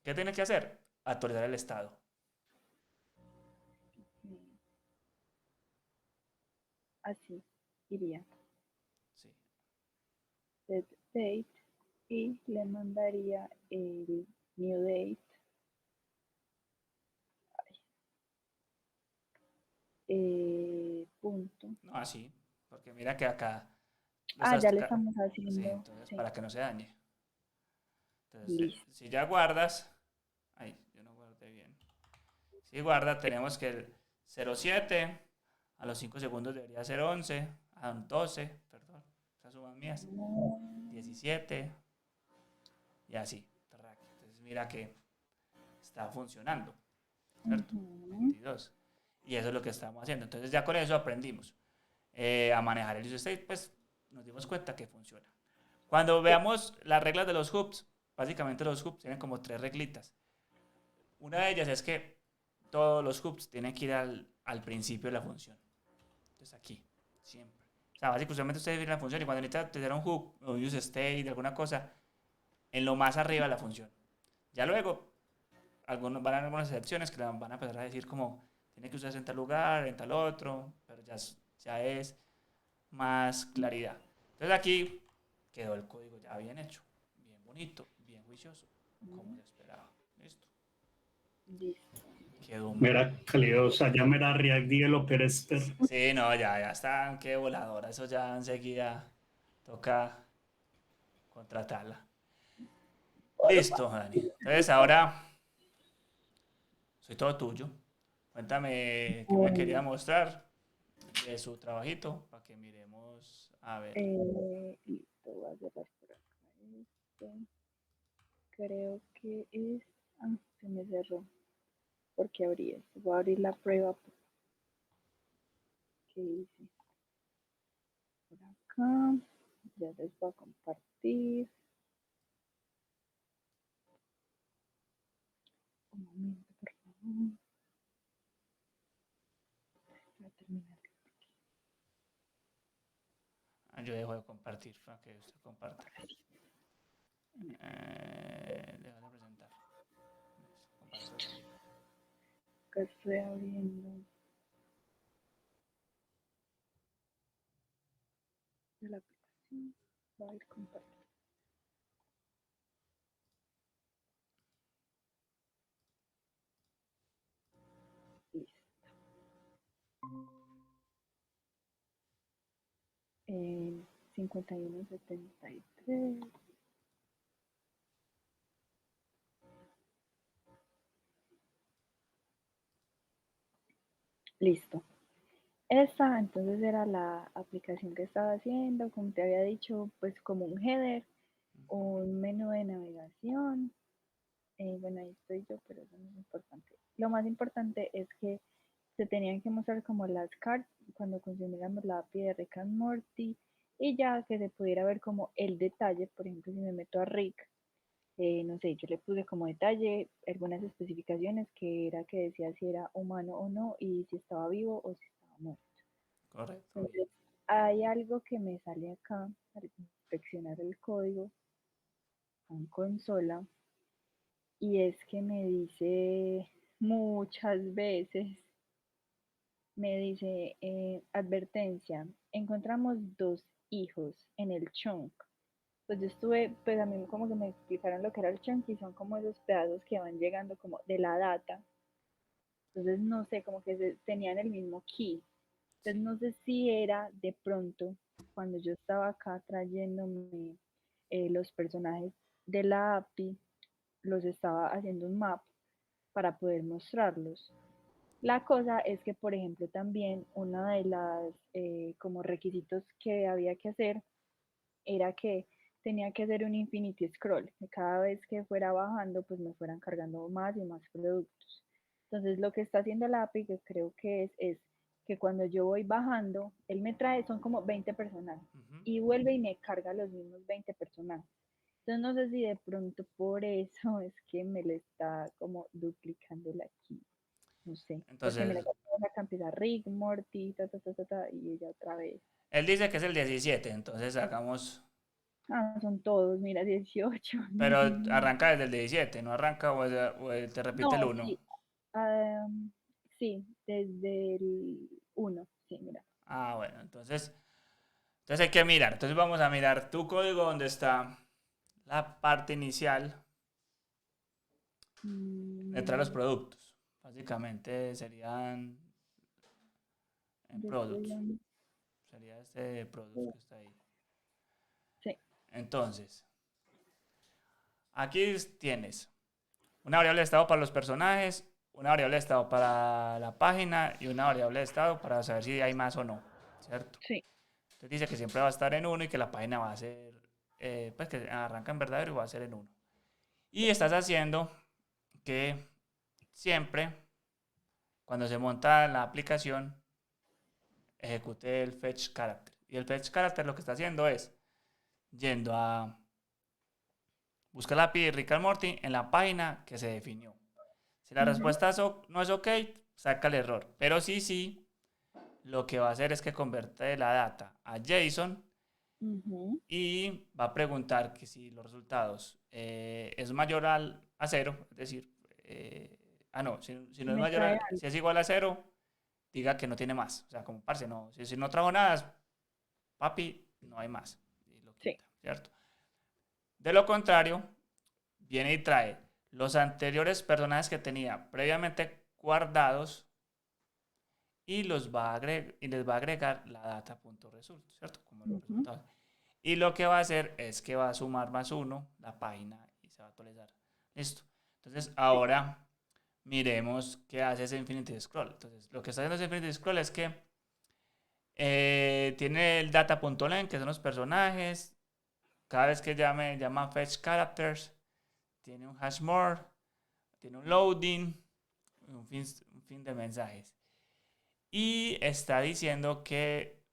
¿Qué tiene que hacer? Actualizar el estado. Así iría. Sí. Set date y le mandaría el new date punto. No, así. Porque mira que acá lo Ah, estás ya le toca- estamos Sí, haciendo. entonces Sí, para que no se dañe. Entonces, listo. si ya guardas. Ay, yo no guardé bien. Si guarda, tenemos que el 07 a los 5 segundos debería ser 11, a 12, perdón, esas sumas mías, 17 y así. Entonces mira que está funcionando, ¿cierto? Ujú. 22. Y eso es lo que estamos haciendo. Entonces ya con eso aprendimos a manejar el use state, pues nos dimos cuenta que funciona. Cuando veamos las reglas de los hoops, básicamente los hoops tienen como tres reglitas. Una de ellas es que todos los hoops tienen que ir al principio de la función. Entonces aquí, siempre. O sea, básicamente ustedes ven la función y cuando necesitan tener un hook o use state de alguna cosa, en lo más arriba de la función. Ya luego, van a haber algunas excepciones que van a empezar a decir como, tiene que usarse en tal lugar, en tal otro, pero ya es más claridad. Entonces aquí quedó el código ya bien hecho, bien bonito, bien juicioso, como se esperaba. Listo. Listo. Quedó muy Mera bien. calidosa, ya mera React Developer Esther. Sí, no, ya están, qué voladora. Eso ya enseguida toca contratarla. Listo, Dani. Entonces ahora soy todo tuyo. Cuéntame qué me quería Bueno, mostrar de su trabajito para que miremos a ver. listo, voy a cerrar por acá. Este, creo que es. Ah, se me cerró. Porque abrí esto. Voy a abrir la prueba que hice por acá. Ya les voy a compartir. Un momento, por favor. Voy a terminar. Yo dejo de compartir para que usted comparta. Dejo de presentar. Listo, comparto contigo. Acá estoy abriendo la aplicación. Voy a ir compartiendo. Listo. 5173. Listo. Esta entonces era la aplicación que estaba haciendo, como te había dicho, pues como un header, un menú de navegación. Bueno, ahí estoy yo, pero eso no es importante. Lo más importante es que se tenían que mostrar como las cartas cuando consumiéramos la API de Rick and Morty y ya que se pudiera ver como el detalle. Por ejemplo, si me meto a Rick, no sé, yo le puse como detalle algunas especificaciones que era que decía si era humano o no y si estaba vivo o si estaba muerto. Correcto. Entonces, hay algo que me sale acá al inspeccionar el código en consola y es que me dice muchas veces, me dice advertencia, encontramos dos hijos en el chunk. Pues yo estuve, pues a mí como que me explicaron lo que era el chunk y son como esos pedazos que van llegando como de la data. Entonces no sé, como que tenían el mismo key. Entonces Sí, no sé si era de pronto cuando yo estaba acá trayéndome los personajes de la API, los estaba haciendo un map para poder mostrarlos. La cosa es que, por ejemplo, también una de las como requisitos que había que hacer era que tenía que hacer un infinity scroll, que cada vez que fuera bajando, pues me fueran cargando más y más productos. Entonces, lo que está haciendo la API, que creo que es que cuando yo voy bajando, él me trae, son como 20 personajes, ujú, y vuelve y me carga los mismos 20 personajes. Entonces, no sé si de pronto por eso es que me le está como duplicando la key. No sé, porque me la entonces, acá empieza Rick, Morty, y ella otra vez. él dice que es el 17, entonces hagamos. Ah, son todos, mira, 18, Pero 19. arranca desde el 17, no arranca o te repite el No, 1. sí, sí, desde el 1, sí, mira. Ah, bueno, entonces hay que mirar. Entonces vamos a mirar tu código donde está la parte inicial detrás de los Mm, productos. Básicamente serían En Yo estoy products. viendo. Sería este products que está ahí. Sí. Entonces, aquí tienes una variable de estado para los personajes, una variable de estado para la página y una variable de estado para saber si hay más o no, ¿cierto? Sí. Entonces dice que siempre va a estar en 1 y que la página va a ser, pues que arranca en verdadero y va a ser en 1. Y estás haciendo que siempre, cuando se monta la aplicación, ejecute el fetch character. Y el fetch character lo que está haciendo es yendo a buscar la API de Rick and Morty en la página que se definió. Si la respuesta no es ok, saca el error. Pero sí, lo que va a hacer es que convierte la data a JSON y va a preguntar que si los resultados es mayor a 0, es decir, no, si no es Me mayor trae si es igual a 0, diga que no tiene más. O sea, como parce, no, si no trajo nada, papi, no hay más. Y lo quita, Sí. ¿cierto? De lo contrario, viene y trae los anteriores personajes que tenía previamente guardados y les va a agregar la data.result, ¿cierto? Como los resultados. Y lo que va a hacer es que va a sumar +1 la página y se va a actualizar. Listo. Entonces, ahora miremos qué hace ese Infinity Scroll. Entonces, lo que está haciendo ese Infinity Scroll es que tiene el data.len, que son los personajes. Cada vez que llama fetch characters, tiene un hash more, tiene un loading, un fin de mensajes. Y está diciendo que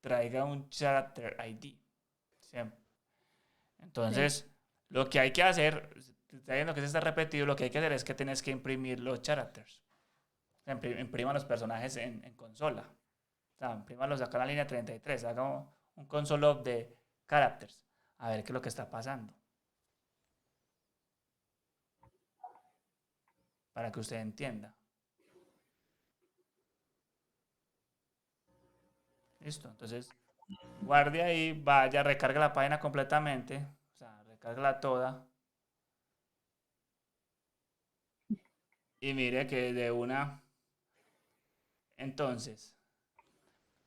traiga un character ID. Siempre. Entonces, lo que hay que hacer, está viendo que se está repetido, lo que hay que hacer es que tienes que imprimir los characters. Imprima los personajes en consola. O sea, imprímalos acá en la línea 33. Haga un console log de characters. A ver qué es lo que está pasando. Para que usted entienda. Listo. Entonces, guarde ahí, vaya, recarga la página completamente. O sea, recárgala toda. Y mire que de una. Entonces,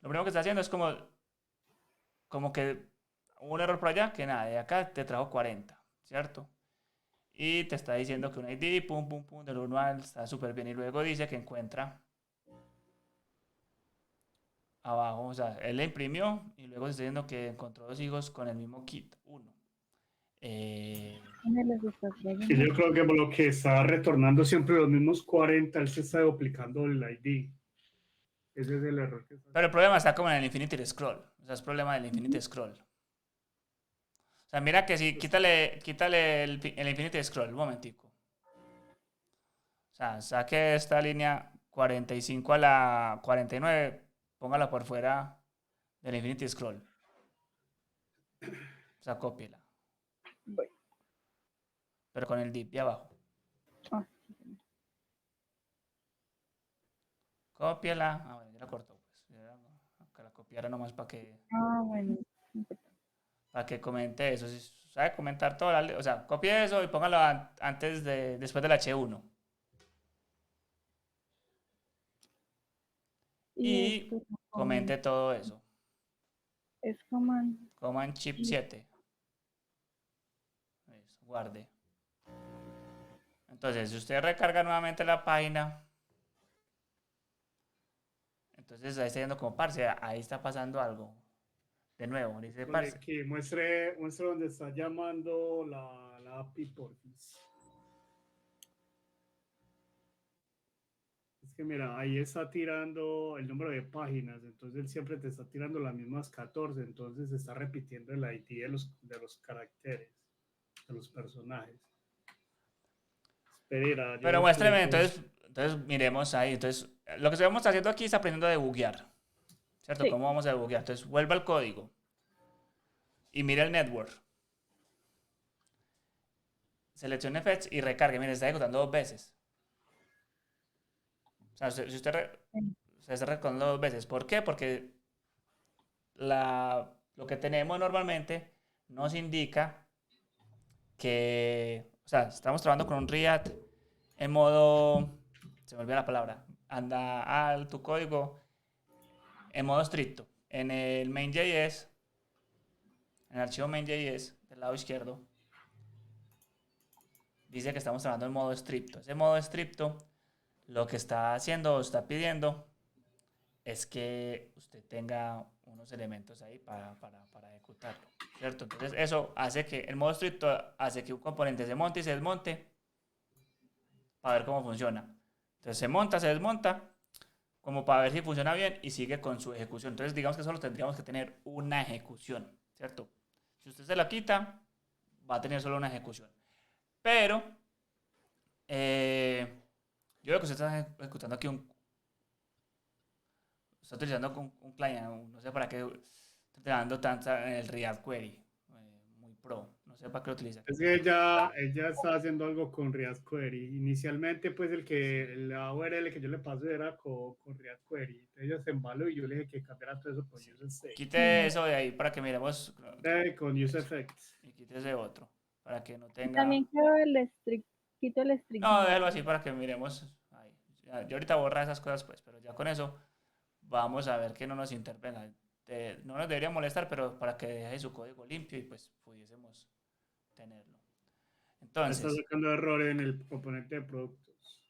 lo primero que está haciendo es como que hubo un error por allá, que nada, de acá te trajo 40, ¿cierto? Y te está diciendo que un ID, pum, pum, pum, del 1 al está súper bien. Y luego dice que encuentra abajo, o sea, él le imprimió y luego está diciendo que encontró 2 hijos con el mismo kit, 1. Y yo creo que por lo que está retornando siempre los mismos 40, él se está duplicando el ID. Ese es el error que está Pero el haciendo. problema está como en el Infinity Scroll. O sea, es problema del Infinity Scroll. O sea, mira que si quítale el Infinity Scroll, un momentico. O sea, saque esta línea 45 a la 49, póngala por fuera del Infinity Scroll. O sea, cópiela. Pero con el div de abajo. Cópiala. Ah, bueno, ya la cortó, pues. Que la copiara nomás para que, bueno. para que comente eso. Si sabe comentar todo, o sea, copie eso y póngalo después del H1. Y comente todo eso. Es command. Command chip 7. Eso, guarde. Entonces, si usted recarga nuevamente la página, entonces ahí está yendo como parce, ahí está pasando algo. De nuevo, dice parce. Que muestre donde está llamando la API porfis. Es que mira, ahí está tirando el número de páginas, entonces él siempre te está tirando las mismas 14, entonces está repitiendo el ID de los caracteres, de los personajes. Espera, Pero muéstreme, entonces miremos ahí. Entonces, lo que estamos haciendo aquí es aprendiendo a debuguear. ¿Cierto? Sí. ¿Cómo vamos a debuguear? Entonces, vuelva al código y mire el network. Seleccione fetch y recargue. Mire, está ejecutando 2 veces. O sea, si usted se está ejecutando 2 veces. ¿Por qué? Porque lo que tenemos normalmente nos indica que, o sea, estamos trabajando con un React en modo, se me olvidó la palabra, anda a tu código en modo estricto. En el main.js, en el archivo main.js del lado izquierdo, dice que estamos trabajando en modo estricto. Ese modo estricto lo que está haciendo o está pidiendo es que usted tenga unos elementos ahí para ejecutarlo, ¿cierto? Entonces eso hace que el modo estricto hace que un componente se monte y se desmonte para ver cómo funciona. Entonces se monta, se desmonta, como para ver si funciona bien y sigue con su ejecución. Entonces digamos que solo tendríamos que tener una ejecución, ¿cierto? Si usted se la quita, va a tener solo una ejecución. Pero yo veo que usted está ejecutando aquí está utilizando un client, no sé para qué, está utilizando tanta en el React Query, muy pro, no sé para qué lo utiliza. Es que ella está haciendo algo con React Query. Inicialmente, pues la URL que yo le pasé era con React Query. Entonces ella se embaló y yo le dije que cambiara todo eso con Sí. UseState. Quite eso de ahí para que miremos. Con UseEffects. Y quite ese otro, para que no Y tenga... también quedó el strict, quito el strict No, mode. déjalo así para que miremos ahí. Yo ahorita borra esas cosas pues, pero ya con eso vamos a ver que no nos intervenga. No nos debería molestar, pero para que deje su código limpio y pues pudiésemos tenerlo. Está Entonces, sacando errores en el componente de productos.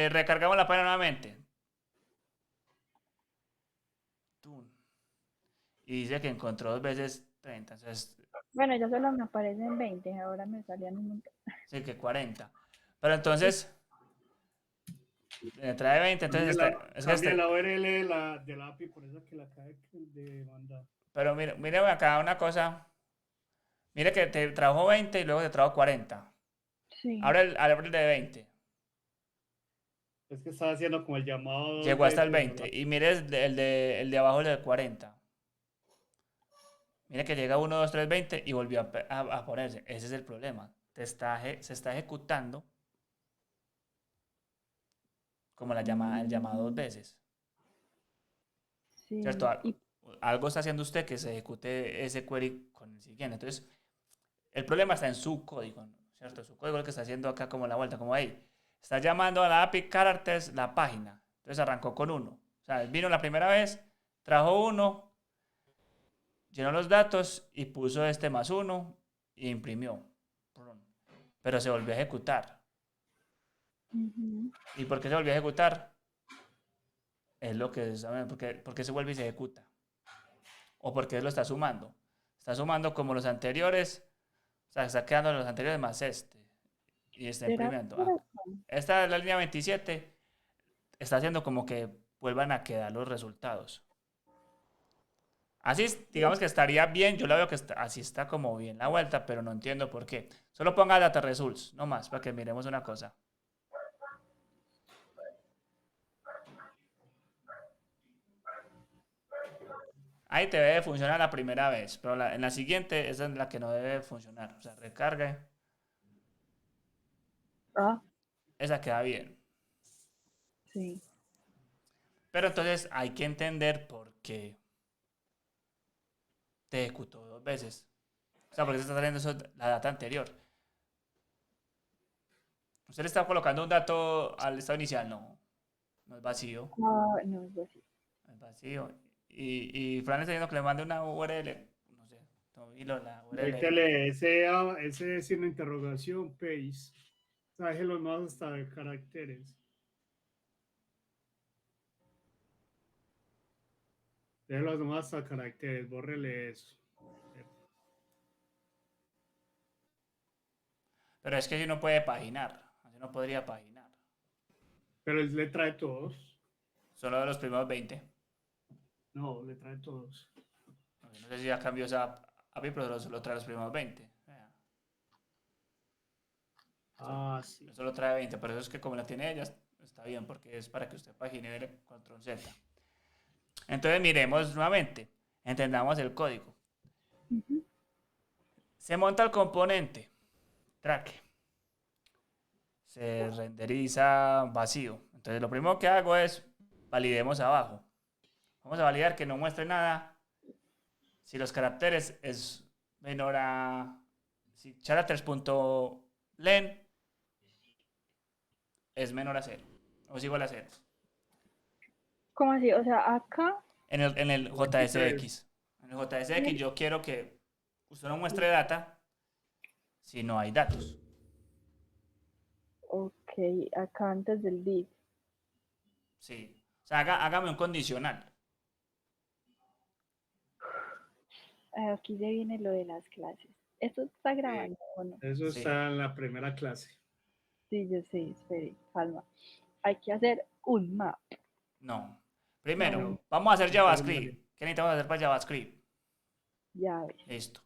recargamos la página nuevamente. Y dice que encontró 2 veces 30. Entonces, Bueno, ya solo me aparecen 20, ahora me salían un montón. sí que 40. Pero entonces, trae 20, entonces Cambia la URL de la API, por eso que la acaba de mandar. Pero mire acá una cosa. Mire que te trajo 20 y luego te trajo 40. Sí. Abre el de 20. Es que estaba haciendo como el llamado. Llegó hasta el 20. Y mire el de abajo, el de 40. Mire que llega 1, 2, 3, 20 y volvió a ponerse. Ese es el problema. Se está ejecutando como el llamado 2 veces. Sí. ¿Cierto? Algo está haciendo usted que se ejecute ese query con el siguiente. Entonces, el problema está en su código, ¿cierto? Su código es el que está haciendo acá como la vuelta, como ahí. Está llamando a la API Characters la página. Entonces arrancó con 1. O sea, vino la primera vez, trajo 1, llenó los datos y puso este +1 y imprimió. Pero se volvió a ejecutar. ¿Y por qué se volvió a ejecutar? Es lo que saben, porque se vuelve y se ejecuta. O porque lo está sumando. Está sumando como los anteriores. O sea, está quedando los anteriores más este. Y está imprimiendo. Esta es la línea 27. Está haciendo como que vuelvan a quedar los resultados. Así, digamos que estaría bien. Yo la veo que así está como bien la vuelta, pero no entiendo por qué. Solo ponga data results, no más, para que miremos una cosa. Ahí te debe funcionar la primera vez, pero en la siguiente esa es la que no debe funcionar. O sea, recargue. Esa queda bien. Sí. Pero entonces hay que entender por qué te ejecutó 2 veces. O sea, porque se está trayendo la data anterior. Usted le está colocando un dato al estado inicial, no es vacío. No es vacío. Es vacío. Y Fran está diciendo que le mande una URL. No sé. La URL. Métele ese signo de interrogación, paste. Traje los más hasta de caracteres. Deje los más hasta caracteres, bórrele eso. Pero es que si no puede paginar. Así no podría paginar. Pero él le trae todos. Solo de los primeros 20. No, le trae todos. No sé si ya cambió esa API, pero solo trae los primeros 20. Sí. Eso lo trae 20, pero eso es que como la tiene ella, está bien, porque es para que usted pagine el control Z. Entonces miremos nuevamente, entendamos el código. Se monta el componente, track. Se renderiza vacío. Entonces lo primero que hago es, validemos abajo. Vamos a validar que no muestre nada. Si los caracteres es menor a... Si characters.len es menor a 0 o es igual a 0. ¿Cómo así? O sea, acá, En el O aquí 3. JSX. En el JSX yo quiero que usted no muestre data si no hay datos. ok, acá antes del div. Sí. O sea, hágame un condicional. Aquí se viene lo de las clases. ¿Esto está grabando o no? Eso Sí. está en la primera clase. Sí, yo sé, espere, calma. Hay que hacer un map. No. Primero, No, vamos a hacer Entonces, Mario, JavaScript. ¿Qué necesitamos hacer para JavaScript? ya ves. Listo.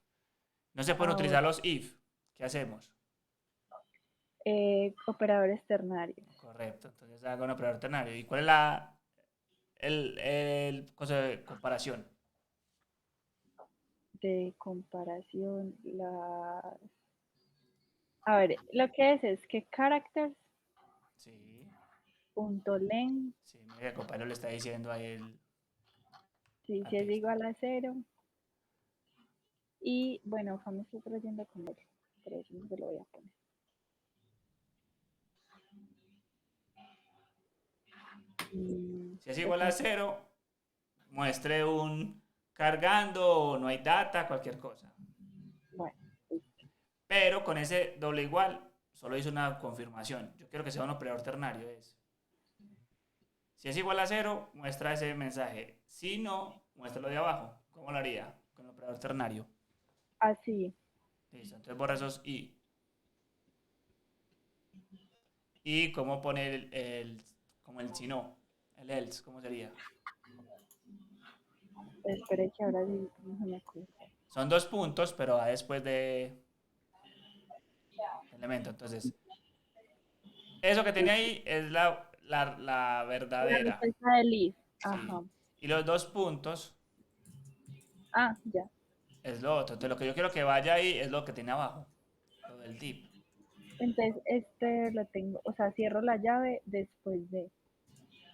No se pueden Ahora, utilizar los if. ¿Qué hacemos? operadores ternarios. Correcto. Entonces haga un operador ternario. ¿Y cuál es el cosa de comparación? De comparación, a ver, lo que es que characters Sí. punto len, Sí, mira que el compañero le está diciendo a él si al es texto. igual a 0. Y bueno, acá me estoy trayendo con él, pero eso no se lo voy a poner. Si es Pues igual a 0, muestre un cargando o no hay data, cualquier cosa. bueno, listo. Pero con ese doble igual, solo hizo una confirmación. Yo quiero que sea un operador ternario. Si es igual a 0, muestra ese mensaje. Si no, muéstralo de abajo. ¿Cómo lo haría? Con el operador ternario. Así, Listo. Entonces borra esos i. Y cómo poner como el si no. El else, ¿cómo sería? espere que ahora sí no se me acuerdo. Son 2 puntos, pero va después de elemento. Entonces, eso que tenía ahí es la La verdadera. respuesta del if. Ajá. Sí. Y los 2 puntos Ah, ya. es lo otro. Entonces, lo que yo quiero que vaya ahí es lo que tiene abajo. Lo del div. Entonces, este lo tengo, o sea, cierro la llave después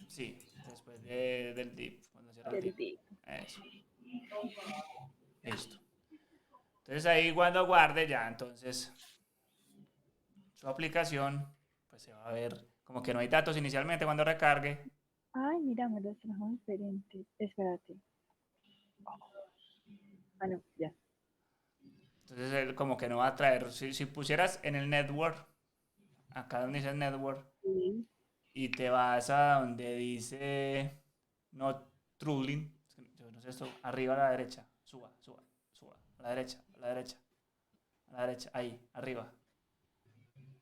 Sí, después del div. Cuando cierra el del div. div. Eso. Listo. Entonces ahí cuando guarde ya, entonces su aplicación, pues se va a ver como que no hay datos inicialmente cuando recargue. Ay, mira, me los trajo diferente. Espérate. Ah, no, ya. Entonces él como que no va a traer. Si pusieras en el network, acá donde dice network, Sí. y te vas a donde dice not trolling, yo no sé esto, arriba a la derecha, suba, a la derecha, a la derecha, a la derecha, ahí, arriba.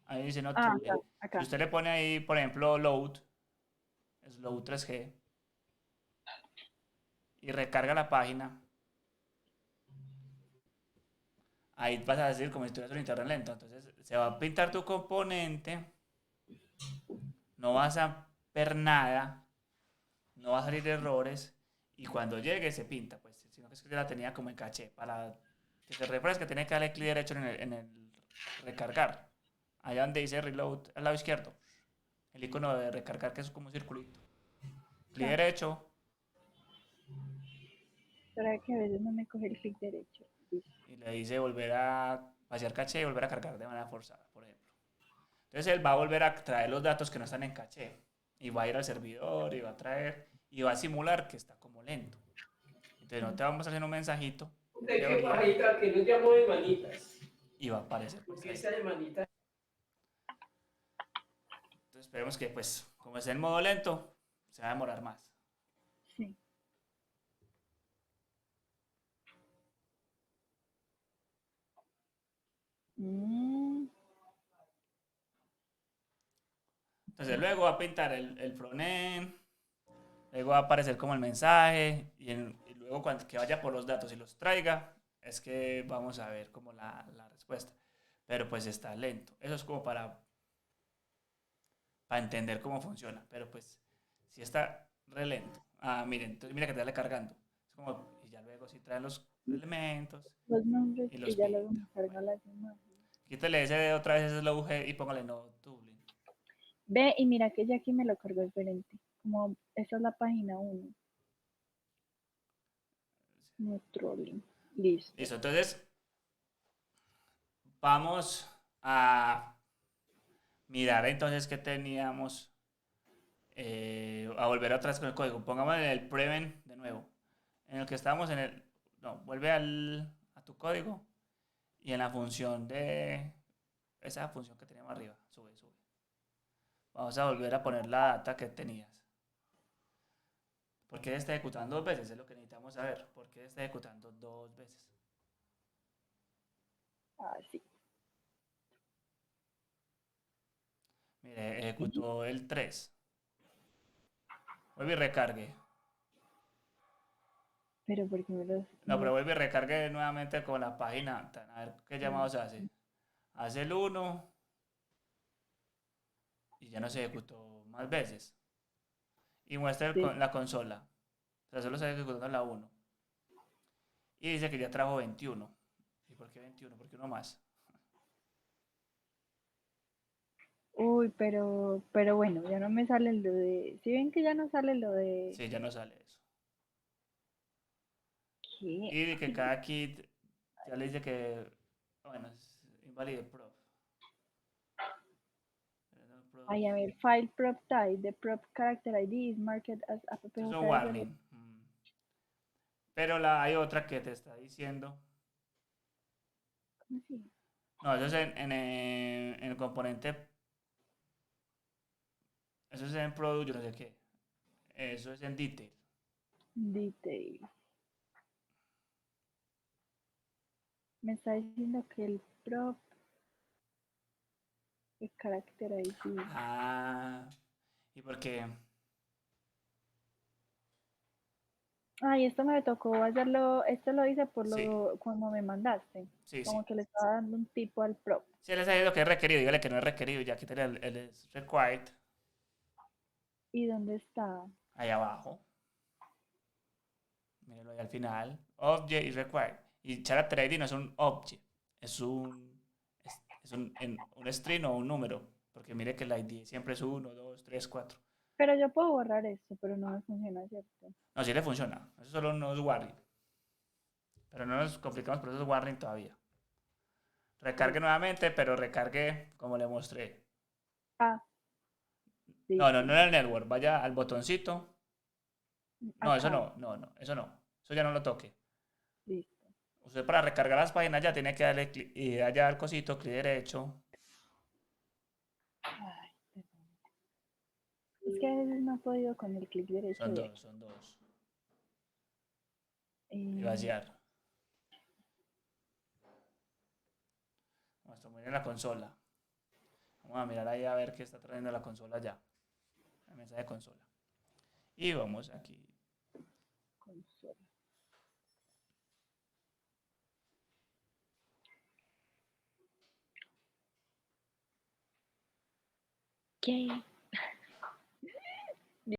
Ahí dice not Ah, trolling. Si acá. usted le pone ahí, por ejemplo, slow 3G, y recarga la página, ahí vas a decir como si tuvieras un internet lento. Entonces se va a pintar tu componente, no vas a ver nada, no va a salir errores y cuando llegue se pinta, pues, sino que es que yo la tenía como en caché. Para que se refresque, tiene que darle clic derecho en el recargar. Allá donde dice reload, al lado izquierdo, el icono de recargar que es como un circulito. Clic Ya. derecho Espera que a veces no me coge el clic derecho. Listo. y le dice volver a vaciar caché y volver a cargar de manera forzada, por ejemplo. Entonces él va a volver a traer los datos que no están en caché y va a ir al servidor y va a traer y va a simular que está como lento. Entonces no te vamos a hacer un mensajito, en De que teoría, bajita, que nos llamó de manitas. y va a aparecer pues Porque ahí. esa de manitas. Entonces esperemos que pues como es en modo lento, se va a demorar más. Sí. Mm, Entonces luego va a pintar el frontend, luego va a aparecer como el mensaje y luego cuando que vaya por los datos y los traiga, es que vamos a ver como la respuesta. Pero pues está lento. Eso es como para entender cómo funciona. Pero pues si está re lento. Ah, miren, entonces mira que te sale cargando. Es como, y ya luego si traen los elementos los nombres y y los ya luego pinta. me carga Bueno, las imágenes. quítale ese de otra vez ese slow G y póngale no Dublin. Ve, y mira que ya aquí me lo cargó diferente. Como esta es la página 1. No trolling. Listo. Listo, entonces vamos a mirar entonces qué teníamos. A volver otra vez con el código. Pongamos en el prevent de nuevo. En el que estábamos en el. No, vuelve a tu código. Y en la función de. Esa función que teníamos arriba. Sube, sube. Vamos a volver a poner la data que tenías. ¿Por qué está ejecutando dos veces? Es lo que necesitamos saber. ¿Por qué está ejecutando dos veces? Ah, sí. Mire, ejecutó el 3. Vuelve y recargue. Pero porque me los... No, pero vuelve y recargue nuevamente con la página. A ver qué llamados hace. Hace el 1 y ya no se ejecutó más veces. Y muestra Sí. la consola. O sea, solo se ejecutando la 1. Y dice que ya trajo 21. ¿Y por qué 21? ¿Por qué uno más? Uy, pero bueno, ya no me sale lo de... ¿Sí ven que ya no sale lo de... Sí, ya no sale eso. ¿Qué? Y de que cada kit ya le dice que, bueno, es invalid prop. Ay, a ver, file prop type, the prop character ID is marked as Eso es un appJPL. warning. Pero hay otra que te está diciendo. ¿Cómo así? No, eso es en el componente. Eso es en product, yo no sé qué. Eso es en detail. Detail. Me está diciendo que el prop, el character ID. Ah, ¿y por qué? Ay, esto me tocó hacerlo, esto lo hice por Sí, lo cuando me mandaste. sí, sí. Como que le estaba dando un tipo al prop. Si él está diciendo que es requerido, dígale que no es requerido, ya quítale el es required ¿Y dónde está? ahí abajo. Míralo ahí al final. Object y required. Y character ID no es un object, es un string o un número. Porque mire que el ID siempre es 1, 2, 3, 4. Pero yo puedo borrar esto, pero no me funciona, ¿cierto? No, sí le funciona. Eso solo no es warning. Pero no nos complicamos por eso es warning todavía. Recargue nuevamente, pero recargue como le mostré. Ah, No, no, listo. no en el network. Vaya al botoncito. No, eso Acá, no, no, no, eso no. Eso ya no lo toque. listo. Usted para recargar las páginas ya tiene que darle clic y allá al cosito, clic derecho. Ay, perdón. Es que a veces no he podido con el clic derecho Son de dos, aquí. son dos. Y Eh, vaciar. Vamos a poner en la consola. Vamos a mirar ahí a ver qué está trayendo la consola ya. La mensaje de consola. Y vamos aquí. consola. ¿Qué?